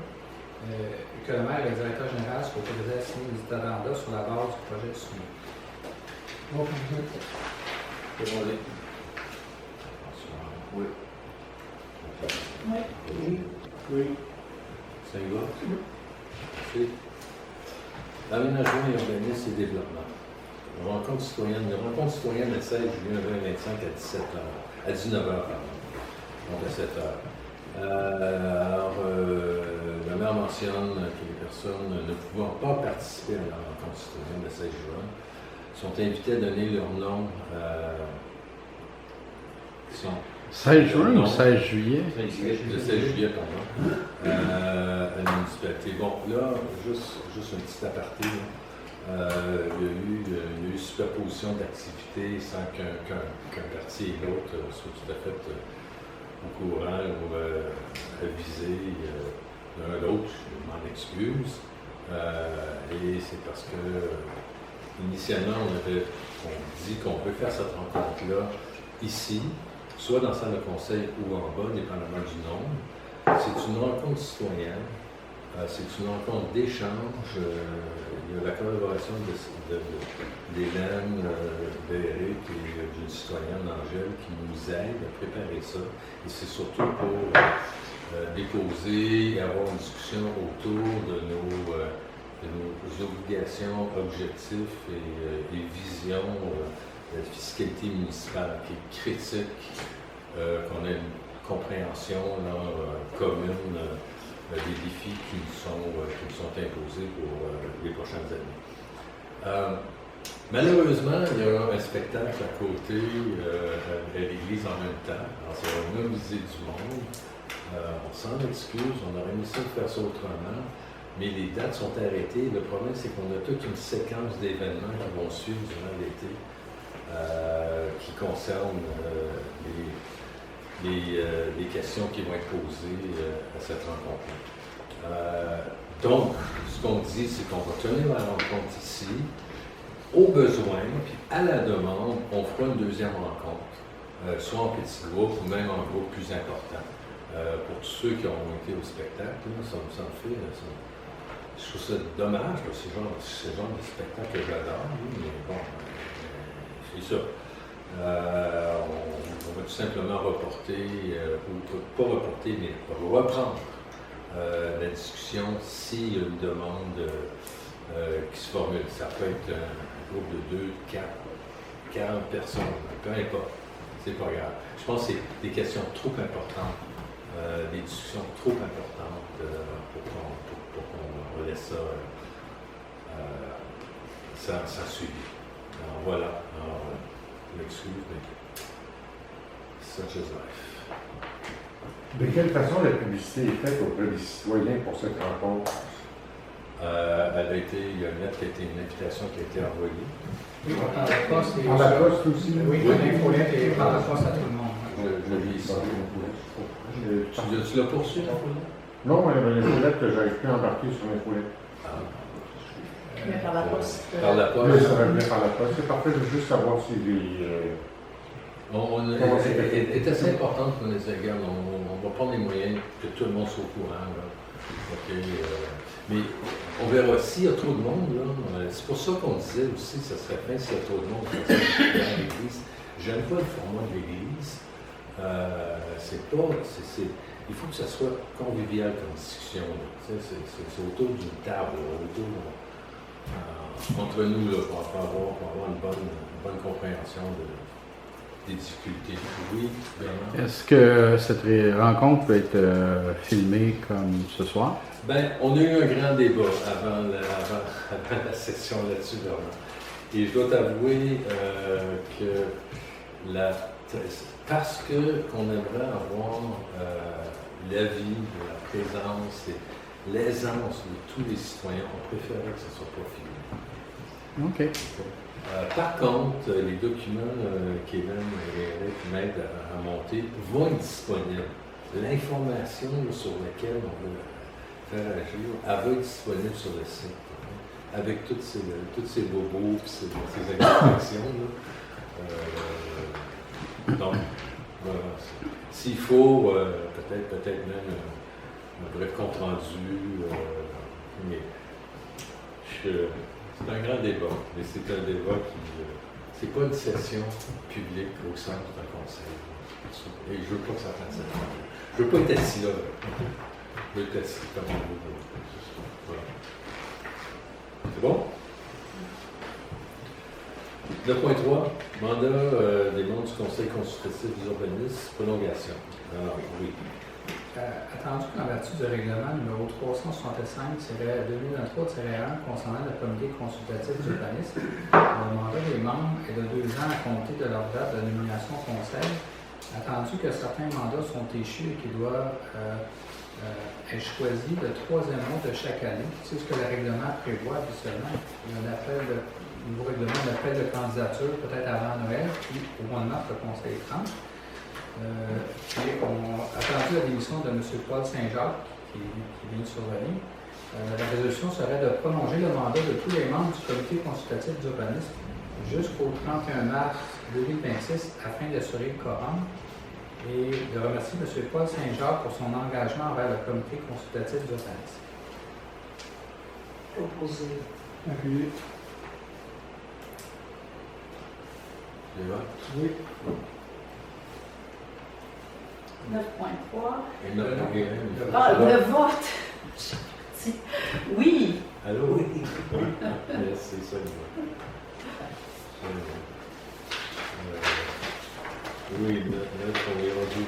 Que le maire et le directeur général soient autorisés à signer les addenda sur la base du projet soumis. Oui. Oui. Oui. Ça y va? Merci. L'aménagement et urbanisme et développement. Rencontre citoyenne le 16 juillet 2025 à 19h. Donc à 7h. Alors, le maire mentionne que les personnes ne pouvant pas participer à la rencontre citoyenne le 16 juin sont invitées à donner leur nom. Qui sont 16 juin ou 16 juillet? Le 16 juillet, pardon. À la municipalité. Bon, là, juste un petit aparté. Il y a eu superposition d'activités sans qu'un parti et l'autre soient tout à fait au courant ou avisés l'un l'autre. Je m'en excuse. Et c'est parce que initialement, on dit qu'on peut faire cette rencontre-là ici, soit dans la salle de conseil ou en bas, dépendamment du nombre. C'est une rencontre citoyenne, c'est une rencontre d'échange. Il y a la collaboration d'Hélène, d'Éric et d'une citoyenne, Angèle, qui nous aide à préparer ça. Et c'est surtout pour déposer et avoir une discussion autour de nos obligations, objectifs et visions de la fiscalité municipale qui est critique, qu'on ait une compréhension commune des défis qui nous sont imposés pour les prochaines années. Malheureusement, il y a un spectacle à côté à l'église en même temps. Alors, ça va mobiliser du monde. On s'en excuse, on aurait aimé ça de faire ça autrement, mais les dates sont arrêtées. Le problème, c'est qu'on a toute une séquence d'événements qui vont suivre durant l'été. Qui concernent les questions qui vont être posées à cette rencontre. Donc, ce qu'on dit, c'est qu'on va tenir la rencontre ici. Au besoin, puis à la demande, on fera une deuxième rencontre, soit en petit groupe ou même en groupe plus important. Pour tous ceux qui ont été au spectacle, ça me fait... je trouve ça dommage, c'est le genre de spectacle que j'adore, mais bon... C'est ça. On va tout simplement reporter, ou pas reporter, mais reprendre la discussion s'il y a une demande qui se formule. Ça peut être un groupe de 2, 4, 40 personnes, peu importe. C'est pas grave. Je pense que c'est des questions trop importantes, des discussions trop importantes pour qu'on laisse ça suivre. Alors voilà, je m'excuse, mais such is life. De quelle façon la publicité est faite auprès des citoyens pour cette rencontre? Il y a une lettre qui a été une invitation qui a été envoyée. Oui, par la poste. Par la poste aussi? Oui, l'infolette et par la poste à tout le monde. Je lis ici. Tu l'as poursuivi, l'infolette? Non, il y avait l'infolette que j'avais pu embarquer sur l'infolette. Mais par la poste. Par la Oui, poste. ça va venir par la poste. C'est parfait, je veux juste savoir si est assez importante pour les égards. On va prendre les moyens que tout le monde soit au courant. Là. Okay, mais on verra s'il y a trop de monde. C'est pour ça qu'on disait aussi que ça serait bien s'il y a trop de monde dans l'église. J'aime pas le format de l'église. Il faut que ça soit convivial comme discussion. C'est autour d'une table, entre nous, là, pour avoir une bonne compréhension des difficultés. Oui, Bernard? Est-ce que cette rencontre peut être filmée comme ce soir? Ben, on a eu un grand débat avant la session là-dessus, Bernard. Et je dois t'avouer que parce qu'on aimerait avoir l'avis, la présence et l'aisance de tous les citoyens, on préférait que ce ne soit pas filmé. OK. Par contre, les documents qu'Hélène et Eric m'aident à monter vont être disponibles. L'information sur laquelle on veut faire agir, elle va être disponible sur le site, avec toutes ces bobos et ces imperfections. Donc, voilà. S'il faut, peut-être même un bref compte-rendu, mais c'est un grand débat, mais c'est un débat qui... c'est pas une session publique au centre d'un conseil. Et je veux pas que ça fasse ça. Je veux pas être assis là. Je veux être assis comme on veut. Voilà. C'est bon? 9.3, mandat des membres du Conseil consultatif des urbanistes, prolongation. Alors, oui. Attendu qu'en vertu du règlement numéro 365-2023-1 concernant le comité consultatif des urbanistes, le mandat des membres est de 2 ans à compter de leur date de nomination au conseil. Attendu que certains mandats sont échus et qu'ils doivent être choisis le 3e mois de chaque année. C'est ce que le règlement prévoit habituellement. Il y a un nouveau règlement d'appel de candidature peut-être avant Noël, puis au mois de mars, le conseil 30. Et on a attendu la démission de M. Paul Saint-Jacques, qui vient de survenir. La résolution serait de prolonger le mandat de tous les membres du comité consultatif d'urbanisme jusqu'au 31 mars 2026 afin d'assurer le quorum et de remercier M. Paul Saint-Jacques pour son engagement envers le comité consultatif d'urbanisme. Proposé. Appuyé. Les votes? Oui. 9.3. Et notre Ah, le vote! Oui! Allô? Oui. Merci, ça, le vote. Oui, 9, on est rendu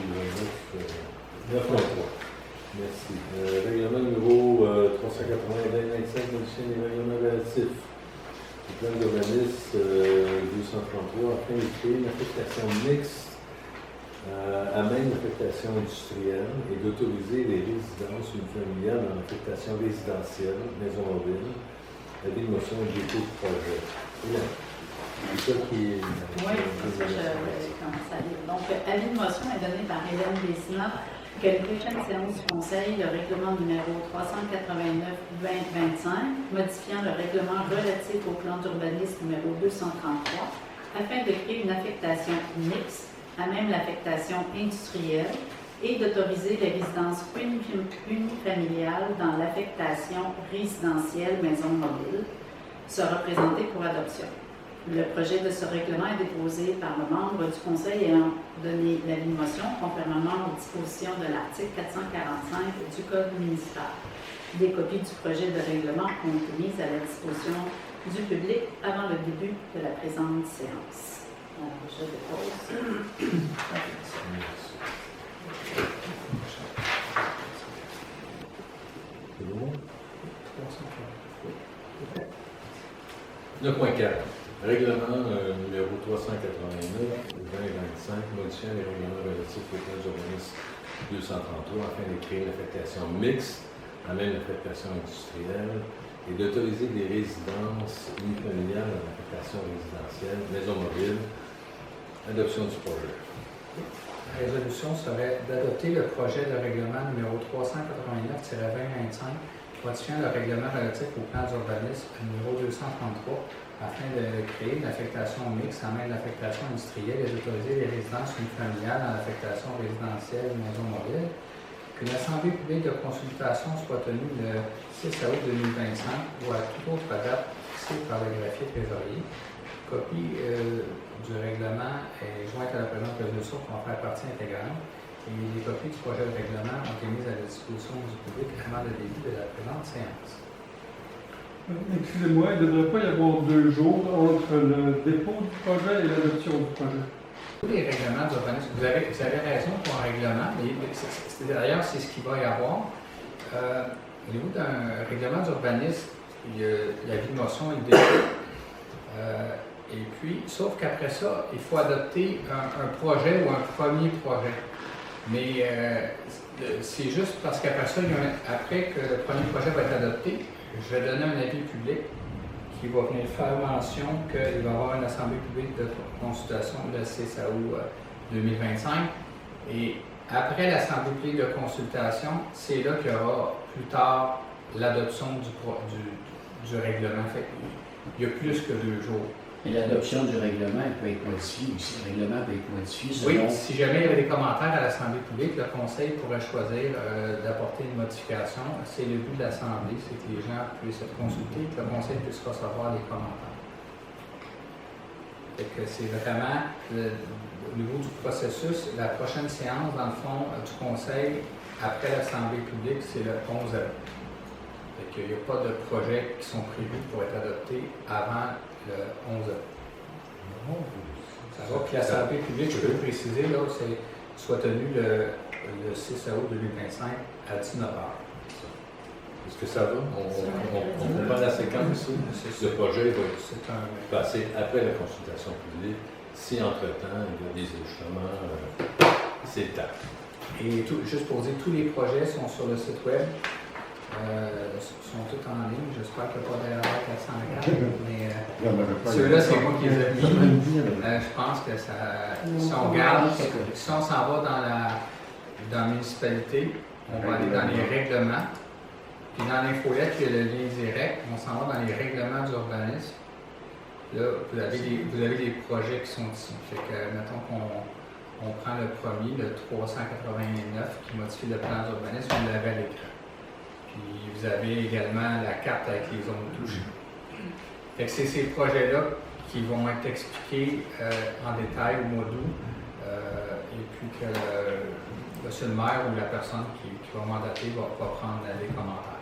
le 9.3. Merci. Règlement numéro 380-2025, modifiant les règlements relatifs. Le plan d'urbanisme 233 afin de créer une affectation mixte à même l'affectation industrielle et d'autoriser les résidences unifamiliales en affectation résidentielle, maison mobile, la démotion et dépôt de projet. C'est ça qui est... Oui, c'est ça, je vais commencer à lire. Donc, avis de motion est donné par Hélène Bézina que la prochaine séance du Conseil, le règlement numéro 389-2025, modifiant le règlement relatif au plan d'urbanisme numéro 233, afin de créer une affectation mixte, à même l'affectation industrielle, et d'autoriser les résidences unifamiliales dans l'affectation résidentielle maison mobile, sera présenté pour adoption. Le projet de ce règlement est déposé par le membre du Conseil ayant donné l'avis de motion conformément aux dispositions de l'article 445 du Code municipal. Des copies du projet de règlement ont été mises à la disposition du public avant le début de la présente séance. Alors, je dépose. 9.4. Règlement numéro 389-2025, modifiant les règlements relatifs au plan d'urbanisme 233 afin de créer l'affectation mixte, à même l'affectation industrielle, et d'autoriser des résidences unifamiliales en affectation résidentielle, maison mobile, adoption du projet. La résolution serait d'adopter le projet de règlement numéro 389-2025, modifiant le règlement relatif au plan d'urbanisme numéro 233, afin de créer une affectation mixte en même l'affectation industrielle et d'autoriser les résidences unifamiliales dans l'affectation résidentielle maison mobile. Qu'une assemblée publique de consultation soit tenue le 6 août 2025 ou à toute autre date fixée par le greffier trésorier. Copie du règlement est jointe à la présente résolution pour en faire partie intégrante. Et les copies du projet de règlement ont été mises à la disposition du public avant le début de la présente séance. Excusez-moi, il ne devrait pas y avoir 2 jours entre le dépôt du projet et l'adoption du projet. Tous les règlements d'urbanisme, vous avez raison pour un règlement, mais d'ailleurs, c'est ce qu'il va y avoir. Au niveau d'un règlement d'urbanisme, il y a la vie de motion et le décret. Et puis, sauf qu'après ça, il faut adopter un projet ou un premier projet. Mais c'est juste parce qu'après ça, après que le premier projet va être adopté, je vais donner un avis public qui va venir faire mention qu'il va y avoir une assemblée publique de consultation le 6 août 2025. Et après l'assemblée publique de consultation, c'est là qu'il y aura plus tard l'adoption du règlement. Fait il y a plus que 2 jours. Et l'adoption du règlement, elle peut être modifiée aussi. Le règlement peut être modifié selon... Oui, si jamais il y avait des commentaires à l'Assemblée publique, le Conseil pourrait choisir d'apporter une modification. C'est le but de l'Assemblée, c'est que les gens puissent être consultés et que le Conseil puisse recevoir les commentaires. Fait que c'est vraiment, au niveau du processus, la prochaine séance, dans le fond, du Conseil, après l'Assemblée publique, c'est le 11 août. Fait qu'il n'y a pas de projets qui sont prévus pour être adoptés avant le 11 août. Ça va, puis l'Assemblée publique, je peux préciser, là, soit tenue le 6 août 2025 à 19h. Est-ce que ça va? On comprend la séquence ici? Le projet va passer après la consultation publique. Si entre-temps, il y a des ajustements, c'est le temps. Et juste pour dire, tous les projets sont sur le site web. Sont tous en ligne. J'espère qu'il n'y a pas d'erreur 404. Mais ceux-là, c'est moi qui les ai mis. Je pense que ça. Si on regarde, si on s'en va dans la municipalité, on va aller dans les règlements. Puis dans l'infolette, il y a le lien direct. On s'en va dans les règlements d'urbanisme. Là, vous avez des projets qui sont ici. Fait que, mettons qu'on prend le premier, le 389, qui modifie le plan d'urbanisme, on l'avait à l'écran. Puis vous avez également la carte avec les zones touchées. Fait que c'est ces projets-là qui vont être expliqués en détail au mois d'août. Et puis que monsieur le maire ou la personne qui va mandater va prendre les commentaires.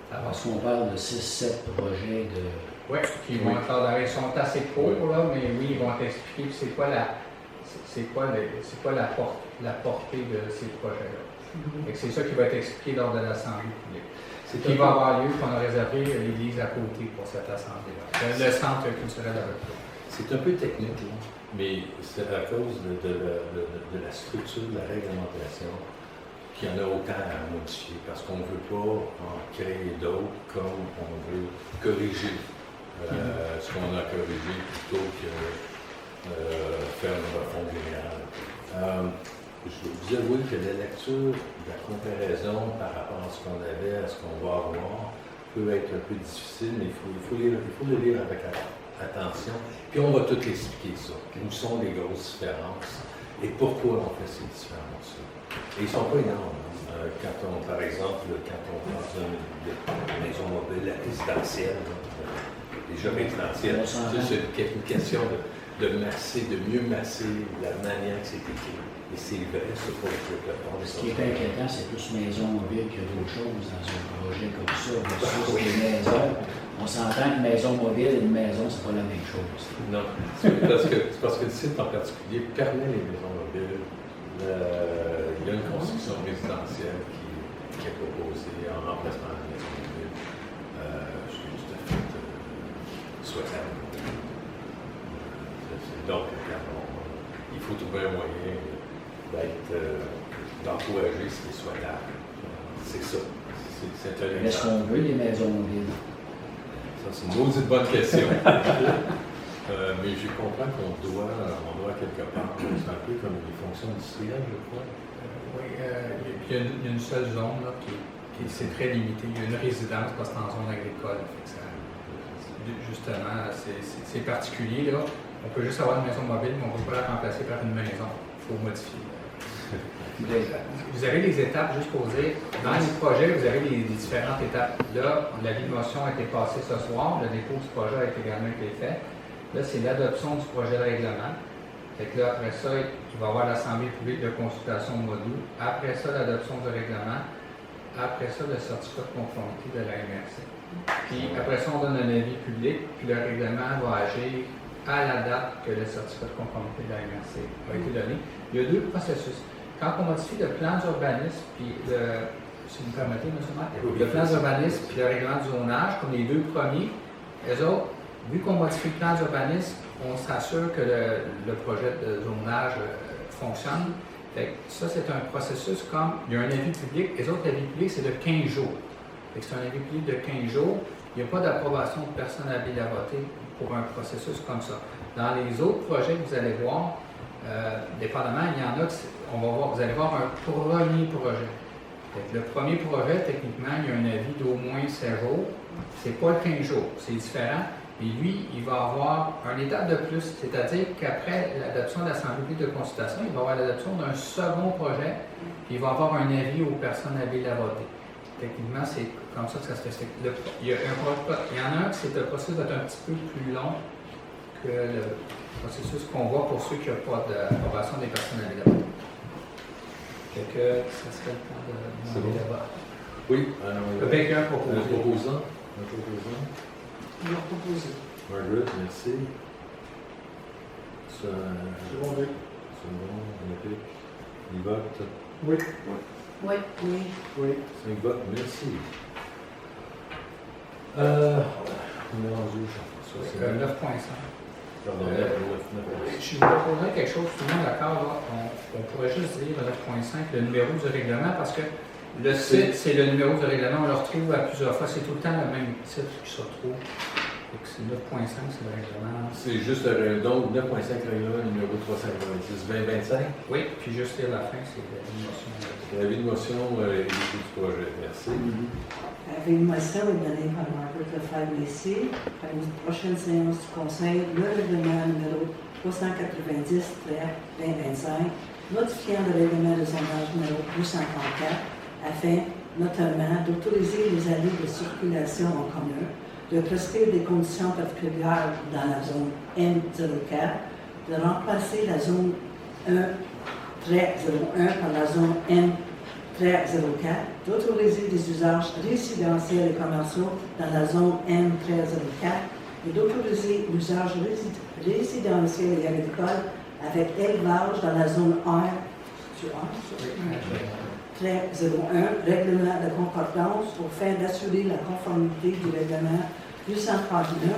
Parce qu'on parle de 6-7 projets de... Oui, qui vont être, ils sont assez courts, là, mais oui, ils vont t'expliquer c'est quoi la portée de ces projets-là. C'est ça qui va être expliqué lors de l'Assemblée publique. C'est qui va avoir lieu qu'on a réservé l'église à côté pour cette Assemblée-là. Le centre culturel à Retour. C'est un peu technique, là, mais c'est à cause de la structure de la réglementation qu'il y en a autant à modifier, parce qu'on ne veut pas en créer d'autres comme on veut corriger ce qu'on a corrigé plutôt que faire une refonte générale. Je vais vous avouer que la lecture, la comparaison par rapport à ce qu'on avait, à ce qu'on va avoir, peut être un peu difficile, mais il faut le lire avec attention. Puis on va tout expliquer ça. Où sont les grosses différences et pourquoi on fait ces différences-là. Et ils ne sont pas énormes. Par exemple, quand on pense à une maison mobile, la résidentielle, déjà résidentielle, c'est une question de masser, de mieux masser la manière que c'est écrit. Et c'est vrai, c'est pas le Ce qui est inquiétant, c'est plus maison mobile que d'autres choses dans un projet comme ça. Versus les maisons. On s'entend qu'une maison mobile et une maison, c'est pas la même chose. Non, c'est parce que le site en particulier permet les maisons mobiles. Il y a une construction résidentielle qui est proposée en remplacement de la maison mobile. Je suis tout à fait souhaitable. Donc, il faut trouver un moyen d'encourager ce qui est souhaitable. C'est ça. C'est un exemple. Est-ce qu'on veut les maisons mobiles? Ça, c'est une maudite bonne question. Mais je comprends qu'on doit quelque part, c'est un peu comme les fonctions industrielles, je crois. Oui, il y a une seule zone là, qui c'est très limité. Il y a une résidence parce que c'est en zone agricole. Justement, c'est particulier. Là. On peut juste avoir une maison mobile, mais on ne peut pas la remplacer par une maison. Il faut modifier. Vous avez les étapes, juste pour dire, dans les projets, vous avez les différentes étapes. Là, la vie de motion a été passée ce soir, le dépôt du projet a également été fait. Là, c'est l'adoption du projet de règlement. Fait que là, après ça, il va y avoir l'Assemblée publique de consultation au mois d'août. Après ça, l'adoption du règlement. Après ça, le certificat de conformité de la MRC. Puis après ça, on donne un avis public, puis le règlement va agir à la date que le certificat de conformité de la MRC a été donné. Il y a deux processus. Quand on modifie le plan d'urbanisme, puis si vous me permettez, M. le maire, le plan d'urbanisme puis le règlement du zonage, comme les deux premiers, les autres, vu qu'on modifie le plan d'urbanisme, on s'assure que le projet de zonage fonctionne. Fait que ça, c'est un processus comme, il y a un avis public, les autres avis publics, c'est de 15 jours. Fait que c'est un avis public de 15 jours. Il n'y a pas d'approbation de personne habile à voter pour un processus comme ça. Dans les autres projets que vous allez voir, dépendamment, il y en a que vous allez voir un premier projet. Fait que le premier projet, techniquement, il y a un avis d'au moins 7 jours. C'est pas le 15 jours, c'est différent. Et lui, il va avoir un étape de plus, c'est-à-dire qu'après l'adoption de l'Assemblée publique de consultation, il va avoir l'adoption d'un second projet, puis il va avoir un avis aux personnes habiles à voter. Techniquement, c'est comme ça que ça se fait. Il y en a un que c'est le processus va être un petit peu plus long que le processus qu'on voit pour ceux qui n'ont pas d'approbation des personnes habiles à voter. Fait que ça serait le temps de demander là-bas. Oui, Le quelqu'un propose. Un proposant. Il a proposé. Margaret, merci. C'est bon, Olympique. Il vote. Oui. Oui, oui. Oui. 5 votes, merci. On est rendu, Jean-François. 9.5. Pardon, 9.5. Je vous proposerais quelque chose, tout le monde d'accord, là, on pourrait juste dire le 9.5, le numéro du règlement, parce que le site, c'est le numéro du règlement, on le retrouve à plusieurs fois, c'est tout le temps le même titre qui se retrouve. Donc c'est 9.5, c'est le règlement. C'est juste donc 9.5 règlement numéro 396, 2025. Oui, puis juste à la fin, c'est l'avis de motion. L'avis de motion et du projet. Merci. L'avis de motion est donné par Margaret Lefebvre ici. À une prochaine séance du Conseil, le règlement numéro 390-2025, modifiant le règlement de zonage numéro 234, afin notamment d'autoriser les allées de circulation en commun, de prescrire des conditions particulières dans la zone M04, de remplacer la zone 1-01 par la zone M-04, d'autoriser des usages résidentiels et commerciaux dans la zone M-04 et d'autoriser l'usage résidentiel et agricole avec élevage dans la zone 1-01, règlement de concordance aux fins d'assurer la conformité du règlement 389,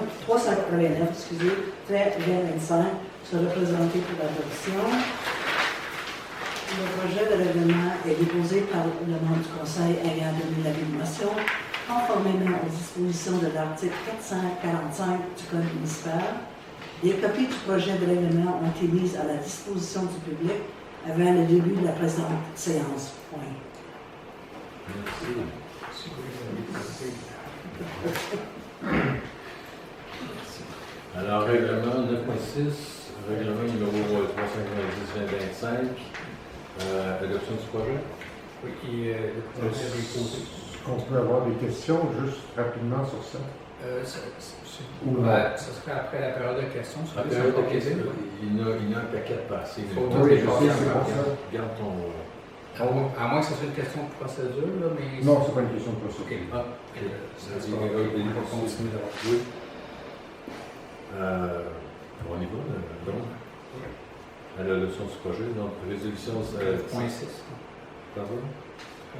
2025, sera présenté pour l'adoption. Le projet de règlement est déposé par le membre du Conseil ayant donné l'avis de motion, conformément aux dispositions de l'article 445 du Code municipal. Des copies du projet de règlement ont été mises à la disposition du public avant le début de la présente séance. Point. Alors, règlement 9.6, règlement numéro 390-2025, adoption du projet. Oui, qui le projet est déposé. Est-ce qu'on peut avoir des questions juste rapidement sur ça? Ce serait après la période de questions. La période de questions, il y a un paquet de passé. Faut Oui, c'est pour ça. Garde ton... À moins que ce soit une question de procédure, là, mais... Non, c'est pas une question de OK. procédure. Ah, Ça ça se dit, passe. il On va continuer d'avoir. Oui. On y va, donc. À la leçon du projet, donc résolution... 9.6. Pardon?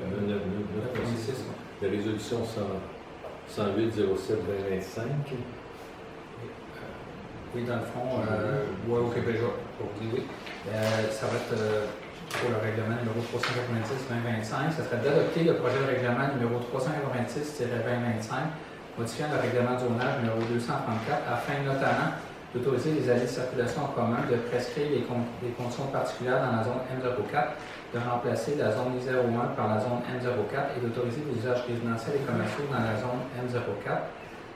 9.6. La résolution 108-07-2025. Oui, dans le fond, oui, au Québec, je vais vous dire oui. Ça va être pour le règlement numéro 390-2025. Ça serait d'adopter le projet de règlement numéro 396-2025, modifiant le règlement de zonage numéro 234, afin notamment d'autoriser les allées de circulation en commun, de prescrire des conditions particulières dans la zone M04, de remplacer la zone I01 par la zone M04 et d'autoriser les usages résidentiels et commerciaux dans la zone M04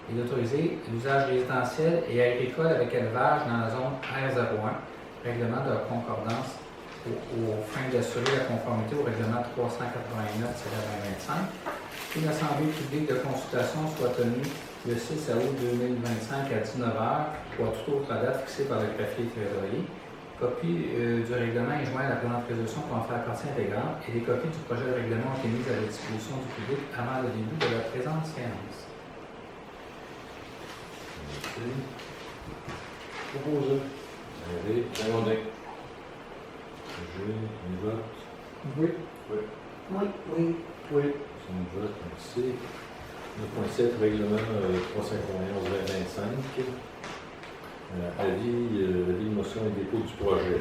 et d'autoriser l'usage résidentiel et agricole avec élevage dans la zone R01, règlement de concordance aux fins d'assurer la conformité au règlement 389-2025. Une assemblée publique de consultation soit tenue le 6 août 2025 à 19h ou à toute autre date fixée par le greffier trésorier. Copie du règlement est jointe à la présente résolution pour en faire partie intégrante et des copies du projet de règlement ont été mises à la disposition du public avant le début de la présente séance. Merci. Proposé. Hervé, Lalonde. Roger, on vote. Oui. Oui. Oui. Oui. C'est un vote, merci. 9.7, règlement 391-2025. Avis de motion et dépôt du projet.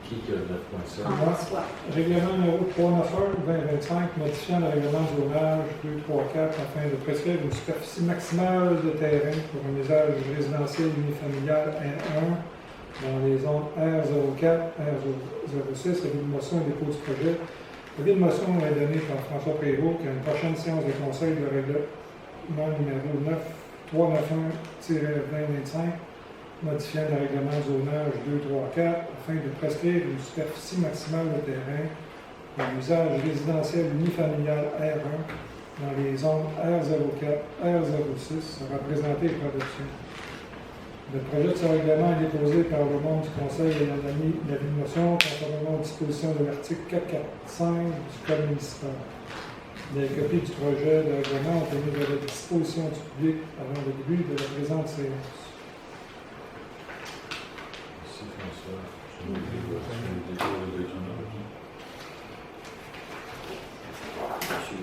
Qui a 9.7? François. Règlement numéro 391-2025, modifiant le règlement de zonage 234 afin de prescrire une superficie maximale de terrain pour un usage résidentiel unifamilial R1 dans les zones R04, R06. Avis de motion et dépôt du projet. L'avis de motion est donné par François Prévost qu'à une prochaine séance de conseil, le règlement numéro 391-2025, modifiant le règlement de zonage 234 afin de prescrire une superficie maximale de terrain pour l'usage résidentiel unifamilial R1 dans les zones R04, R06 sera présenté pour adoption. Le projet de ce règlement est déposé par le membre du Conseil ayant donné l'avis de motion conformément aux dispositions de l'article 445 du Code municipal. Les copies du projet de règlement ont été mises à la disposition du public avant le début de la présente séance. Merci François. Je vais le dépôt de document. Merci.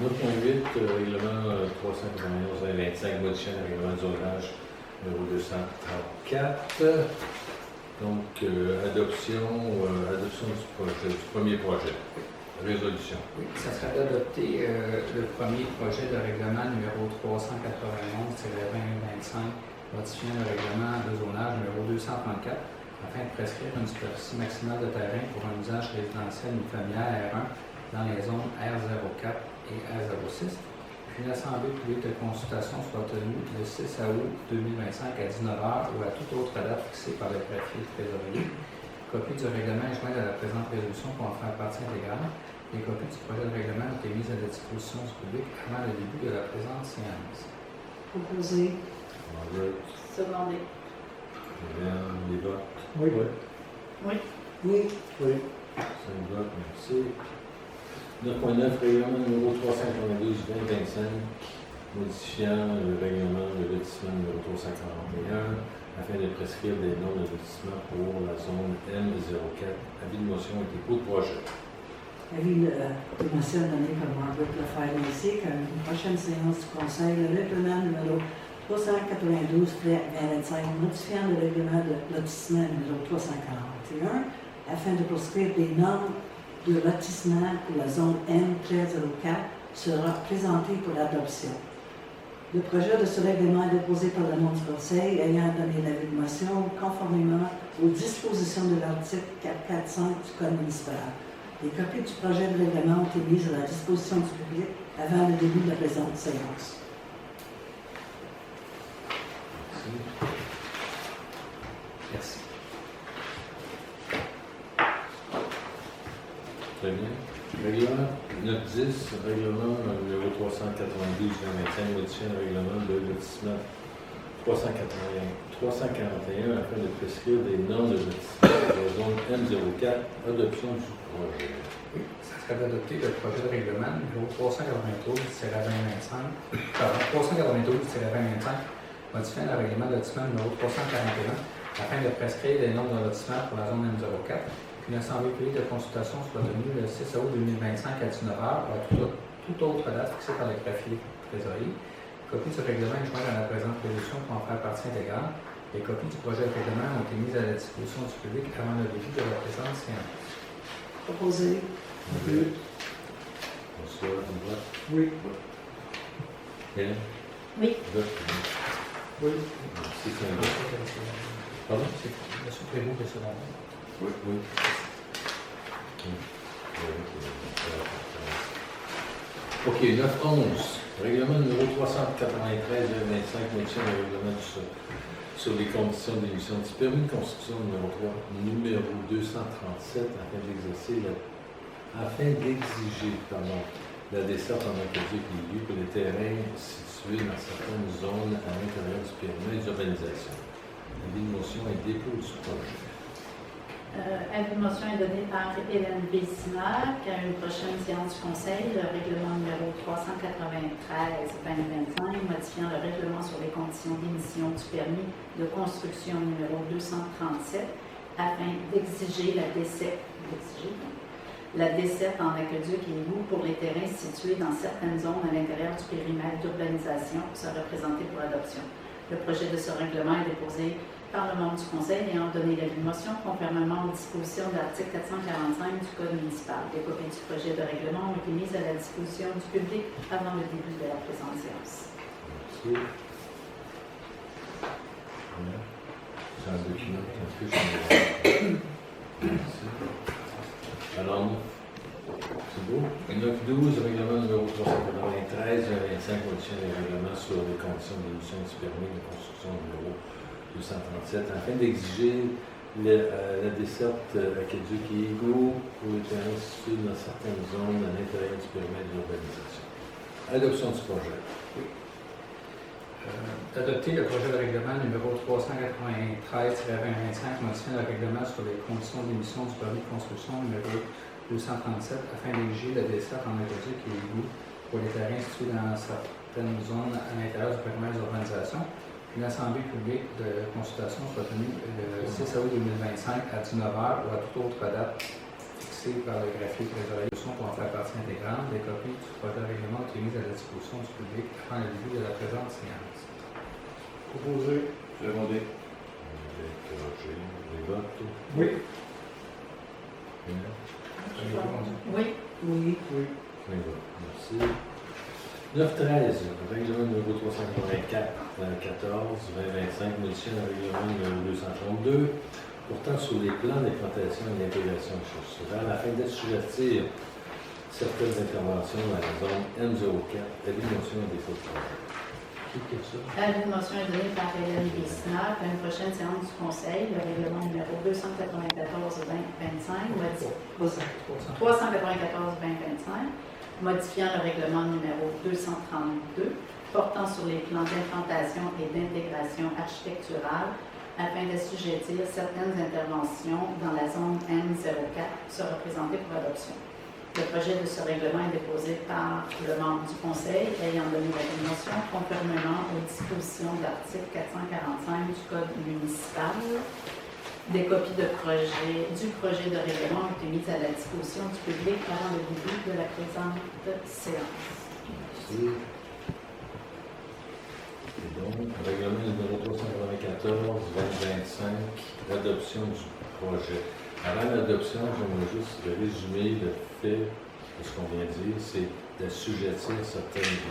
9.8, règlement 391-2025, modifiant le règlement de zonage numéro 234. Donc, adoption du premier projet. Résolution. Oui, ça serait d'adopter le premier projet de règlement numéro 391-2025, modifiant le règlement de zonage numéro 234, afin de prescrire une superficie maximale de terrain pour un usage résidentiel unifamilial R1 dans les zones R04 et R06. Puis l'Assemblée publique de consultation soit tenue le 6 août 2025 à 19h ou à toute autre date fixée par le préfet trésorier. Copie du règlement est jointe à la présente résolution pour en faire partie intégrale. Les copies du projet de règlement ont été mises à la disposition du public avant le début de la présente séance. Proposé. Margaret, Secondé. Hélène, les votes. Oui. Oui. Oui. Oui. 5 votes, merci. 9.9, règlement numéro 392-2025, modifiant le règlement de lotissement numéro 341 afin de prescrire des normes de lotissement pour la zone M04. Avis de motion et dépôt de projet. Avis de motion donné par Margaret Lefebvre ainsi qu'à une prochaine séance du Conseil, le règlement numéro 392-2025, modifiant le règlement de lotissement numéro 341 afin de prescrire des normes de lotissement pour la zone M1304 sera présenté pour l'adoption. Le projet de ce règlement est déposé par le membre du Conseil ayant donné l'avis de motion conformément aux dispositions de l'article 445 du Code municipal. Les copies du projet de règlement ont été mises à la disposition du public avant le début de la présente séance. Merci. Très bien. Règlement 9.10, règlement numéro 392-2025, modifiant le règlement de lotissement 341 afin de prescrire des normes de lotissement de la zone M04, adoption du projet. Oui, ça serait d'adopter le projet de règlement numéro 392-2025, modifiant le règlement de lotissement numéro 341 afin de prescrire des normes de lotissement pour la zone M04. Une assemblée publique de consultation soit tenue le 6 août 2025 à 19h ou à toute autre date fixée par le préfet trésorier. Copie de ce règlement est jointe à la présente résolution pour en faire partie intégrale. Les copies du projet de règlement ont été mises à la disposition du public avant le début de la présente séance. Proposé. Oui. Bonsoir, on vote. Oui. Hélène? Oui. Vote. Oui. Merci, c'est un vote. Pardon? C'est M. Prévost qui est second. Oui. OK, 9.11. Règlement numéro 393-2025, modifiant le règlement sur les conditions d'émission du permis de construction numéro 237 afin d'exiger la desserte en aquatique des lieux pour les terrains situés dans certaines zones à l'intérieur du périmètre d'urbanisation. L'avis de motion et dépôt du projet. Avis de motion est donné par Hélène Bessinac à une prochaine séance du Conseil, le règlement numéro 393-2025, modifiant le règlement sur les conditions d'émission du permis de construction numéro 237, afin d'exiger la desserte en aqueduc et égout pour les terrains situés dans certaines zones à l'intérieur du périmètre d'urbanisation sera présenté pour adoption. Le projet de ce règlement est déposé par le membre du Conseil ayant donné l'avis de motion conformément aux dispositions de l'article 445 du Code municipal. Des copies du projet de règlement ont été mises à la disposition du public avant le début de la présente séance. Merci. Voilà. C'est un document qui affiche. Merci. Alors, c'est beau. 9-12, règlement numéro 393-25, modifiant les règlements sur les conditions d'émission du permis de construction numéro 237, afin d'exiger la desserte aqueduc et égout pour les terrains situés dans certaines zones à l'intérieur du périmètre de l'urbanisation. Adoption du projet. Adopter le projet de règlement numéro 393-2025, modifiant le règlement sur les conditions d'émission du permis de construction numéro 237, afin d'exiger la desserte en aqueduc et égout pour les terrains situés dans certaines zones à l'intérieur du périmètre d'urbanisation. Une assemblée publique de consultation sera tenue le 6 août 2025 à 19h ou à toute autre date fixée par le greffier trésorier de son pour en faire partie intégrante. Des copies du projet de règlement ont été mises à la disposition du public avant le début de la présente séance. Proposé. Demandé. Avec Roger, les votes. Oui. Oui. Oui. Oui. Les votes. Merci. 9-13, règlement numéro 384-14-2025, modifiant le règlement numéro 232, portant sur les plans d'implantation et d'intégration structurelle afin d'assujettir certaines interventions dans la zone M04. Avis de motion et défaut de projet. Qui est ça? Avis de motion est donné par Hélène Bessinac à une prochaine séance du Conseil, le règlement numéro 294-2025, 394-2025, modifiant le règlement numéro 232, portant sur les plans d'implantation et d'intégration architecturale afin d'assujettir certaines interventions dans la zone M04 sera présenté pour adoption. Le projet de ce règlement est déposé par le membre du Conseil ayant donné la motion conformément aux dispositions de l'article 445 du Code municipal. Des copies du projet de règlement ont été mises à la disposition du public avant le début de la présente séance. Merci. Et donc, règlement numéro 394-2025, l'adoption du projet. Avant l'adoption, j'aimerais juste résumer le fait de ce qu'on vient de dire, c'est d'assujettir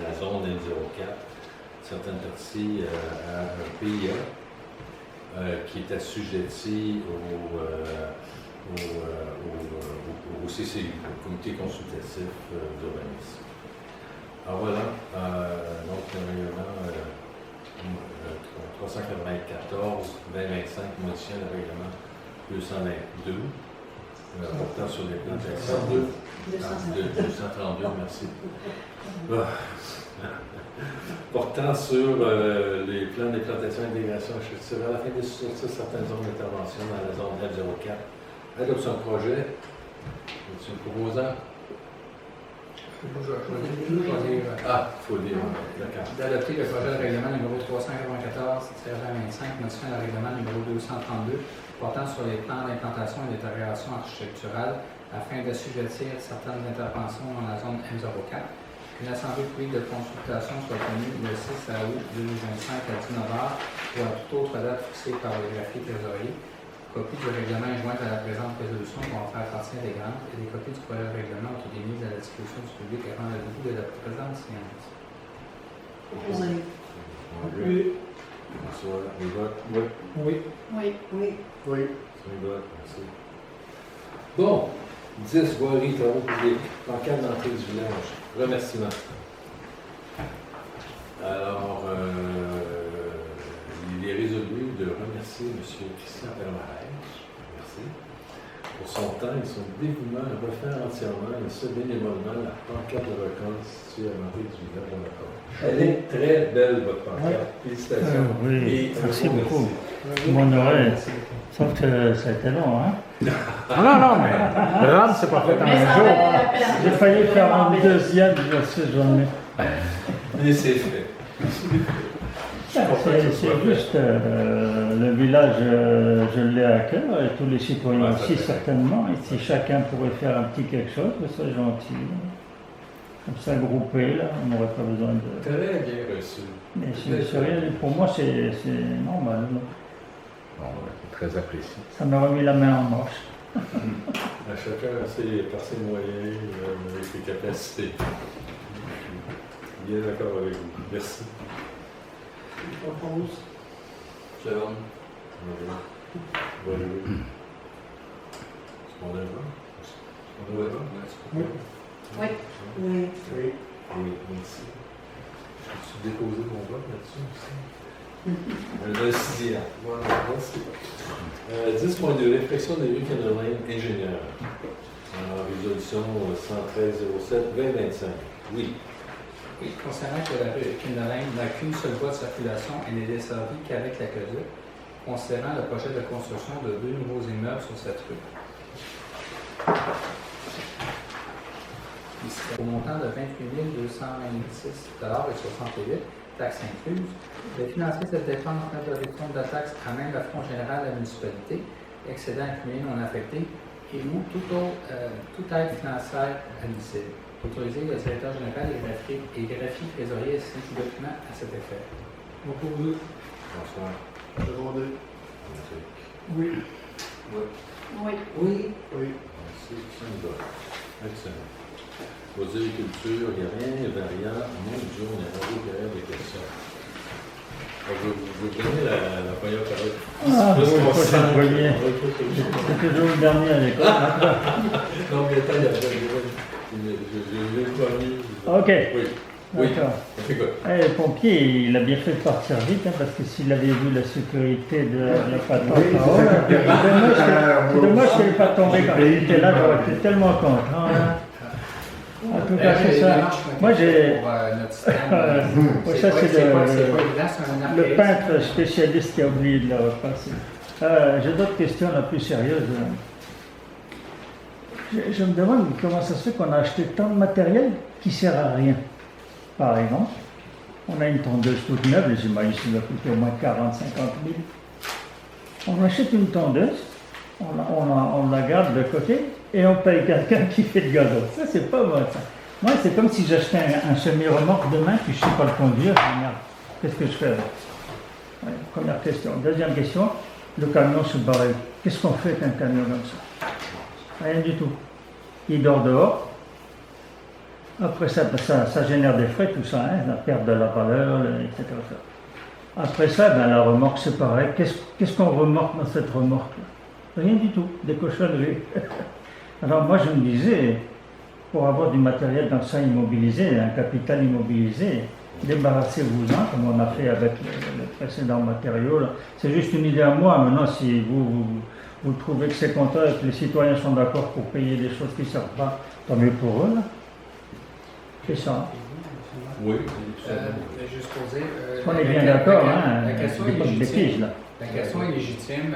la zone N04, certaines parties à un PIA. Qui est assujetti au CCU, au Comité consultatif d'urbanisme. Alors voilà, donc le règlement 394-2025 modifiant le règlement 222, portant sur les plans d'action 232, merci. Portant sur les plans d'implantation et d'intégration architecturale afin de sortir certaines zones d'intervention dans la zone F04. Adoption de projet. Monsieur le proposant. Ah, il faut le dire. D'accord. D'adopter le projet de règlement numéro 394-2025, modifiant le règlement numéro 232, portant sur les plans d'implantation et d'intégration architecturale afin d'assujettir certaines interventions dans la zone M04. Une assemblée publique de consultation soit tenue le 6 août 2025 à 19h ou à toute autre date fixée par le greffier trésorier. Copie du règlement est jointe à la présente résolution pour en faire partie intégrante et des copies du projet de règlement ont été mises à la disposition du public avant le début de la présente séance. Proposé. Oui. Bonsoir. Les votes. Oui. Oui. Oui. Oui. Les votes. Merci. Bon. 10 voiries, travaux publics, pancarte d'entrée du village. Remerciements. Alors, il est résolu de remercier M. Christian Permarèche. Merci. pour son temps et son dévouement à refaire entièrement et ce bénévolement la pancarte de record située à l'entrée du village de record. Elle est très belle, votre pancarte. Félicitations. Oui, Et un merci gros beaucoup. merci. Mon oreille. Sauf que ça a été long, hein? Non, mais le rame, c'est pas fait en Mais un ça jour. valait la peine. J'ai failli faire un deuxième de cette journée. Et c'est fait. C'est juste le village, je l'ai à cœur, et tous les citoyens Ouais, ça aussi fait. certainement. Et si chacun pourrait faire un petit quelque chose, ce serait gentil. Comme ça, groupé, là, on n'aurait pas besoin de. Très bien reçu. Mais c'est rien, pour moi, c'est normal. Non? Bon, très apprécié. Ça m'a remis la main en marche. À chacun par ses moyens et ses capacités. Bien d'accord avec vous. Merci. Jérôme. Oui. On est bon? Oui. Oui. Oui. Oui, merci. Je suis déposé mon vote là-dessus aussi. Le sixième. Voilà, merci. 10.2. Réflexion des rues Canadiennes ingénieurs. Résolution 113-07-2025. Oui. Oui, concernant que la rue Kindalaine n'a qu'une seule voie de circulation et n'est desservie qu'avec l'aqueduc, considérant le projet de construction de 2 nouveaux immeubles sur cette rue. Ici, au montant de 28 226,68 $, taxes incluses, de financer cette dépense en réduction de la taxe à même le fonds général de la municipalité, excédent accumulé non affecté et ou toute aide financière admissible. Autoriser le directeur général et greffier trésorier à signer tout document à cet effet. Opposé. Bonsoir. Demandé. Patrick. Oui. Oui. Oui. Oui. Merci. Ça me va. Excellent. Loisirs et culture, il n'y a rien, variant. Mon Dieu, on est rendu derrière des questions. Je vais vous donner la première parole. Ah, Plus oui, qu'on faut sent- être premier. Ouais, C'est toujours le dernier à l'école. non, mais attends, il y a je l'ai pas mis. Ok. Oui. Oui. D'accord. On fait quoi? Le pompier, il a bien fait de partir vite, hein, parce que s'il avait vu la sécurité de la patente Oui, en haut, c'est là, ça. c'est dommage qu'elle n'est pas tombée quand il était là, j'aurais été tellement content. Hein. En tout cas, c'est ça. Moi, j'ai. Pour notre système. Oui, ça, c'est c'est pas évident, c'est un le archéisme. peintre spécialiste qui a oublié de la repasser. J'ai d'autres questions la plus sérieuses. Je me demande comment ça se fait qu'on a acheté tant de matériel qui ne sert à rien. Par exemple, on a une tondeuse toute neuve, j'imagine qu'elle va coûter au moins 40 000, 50 000. On achète une tondeuse, on la garde de côté et on paye quelqu'un qui fait le gazon. Ça, c'est pas bon, ça. Moi, c'est comme si j'achetais un semi-remorque demain, puis je ne sais pas le conduire, je me dis, qu'est-ce que je fais avec? Ouais, première question. Deuxième question, le camion, c'est pareil. Qu'est-ce qu'on fait avec un camion comme ça? Rien du tout. Il dort dehors. Après ça, ça génère des frais, tout ça, hein, la perte de la valeur, etc. Après ça, la remorque, c'est pareil. Qu'est-ce qu'on remorque dans cette remorque? Rien du tout, des cochonneries. Alors moi, je me disais, pour avoir du matériel comme ça immobilisé, un capital immobilisé, débarrassez-vous-en, comme on a fait avec le précédent matériau. C'est juste une idée à moi. Maintenant, si vous trouvez que c'est content et que les citoyens sont d'accord pour payer des choses qui ne servent pas, tant mieux pour eux. Là. C'est ça. Oui. Juste pour dire. On est bien d'accord, hein? La question C'est est pas de légitime. bêtises, là. La question est légitime.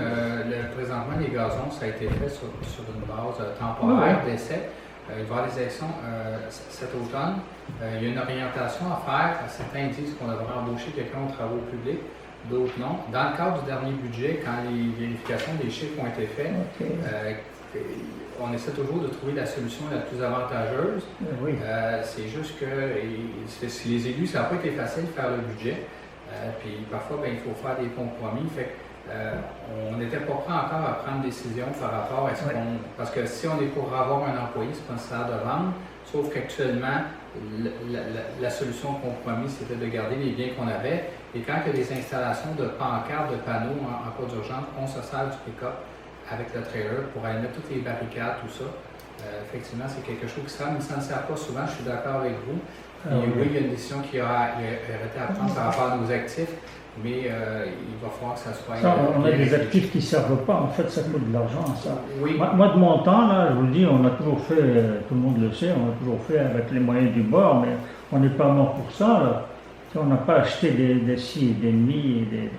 Présentement, les gazons, ça a été fait sur une base temporaire d'essai. Il va y avoir des élections cet automne. Il y a une orientation à faire. Certains disent qu'on devrait embaucher quelqu'un aux travaux publics, d'autres non. Dans le cadre du dernier budget, quand les vérifications des chiffres ont été faites, on essaie toujours de trouver la solution la plus avantageuse. Oui. C'est juste que si les élus, ça n'a pas été facile de faire le budget. Puis parfois, il faut faire des compromis. Fait on n'était pas prêt encore à prendre des décisions par rapport à ce qu'on. Parce que si on est pour avoir un employé, c'est pas nécessaire de vendre. Sauf qu'actuellement, la solution compromis, c'était de garder les biens qu'on avait. Et quand il y a des installations de pancartes, de panneaux en cas d'urgence, on se sert du pick-up avec le trailer pour aller mettre toutes les barricades, tout ça. Effectivement, c'est quelque chose qui se fait, mais ça ne sert pas souvent, je suis d'accord avec vous. Et oui, il y a une décision qui a été à prendre par rapport à nos actifs. mais il va falloir que ça soit... Ça, on a bien des réfléchi. actifs qui ne servent pas, en fait, ça coûte de l'argent, ça. Oui, Moi, de mon temps, là, je vous le dis, on a toujours fait, tout le monde le sait, on a toujours fait avec les moyens du bord, mais on n'est pas mort pour ça, là. On n'a pas acheté des scies et des nids et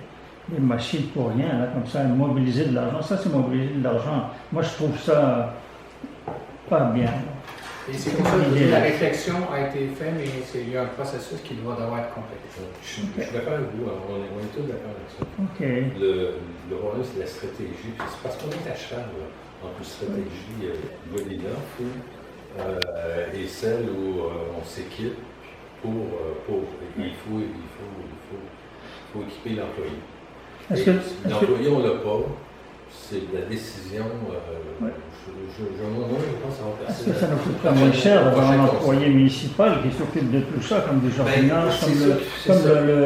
des machines pour rien, là, comme ça, mobiliser de l'argent. Ça, c'est mobiliser de l'argent. Moi, je trouve ça pas bien. et c'est pour ça que la réflexion a été faite, mais il y a un processus qui doit devoir être complété. Je suis d'accord avec vous, on est tous d'accord avec ça. OK. Le problème, c'est la stratégie. Puis c'est parce qu'on est à cheval là, entre une stratégie validante et celle où on s'équipe pour il faut équiper l'employé. L'employé, on ne l'a pas. C'est la décision. Ouais. Je pense que ça va Est-ce passer. que ça nous coûte pas moins cher d'avoir un employé municipal qui s'occupe de tout ça, comme du jardinage, comme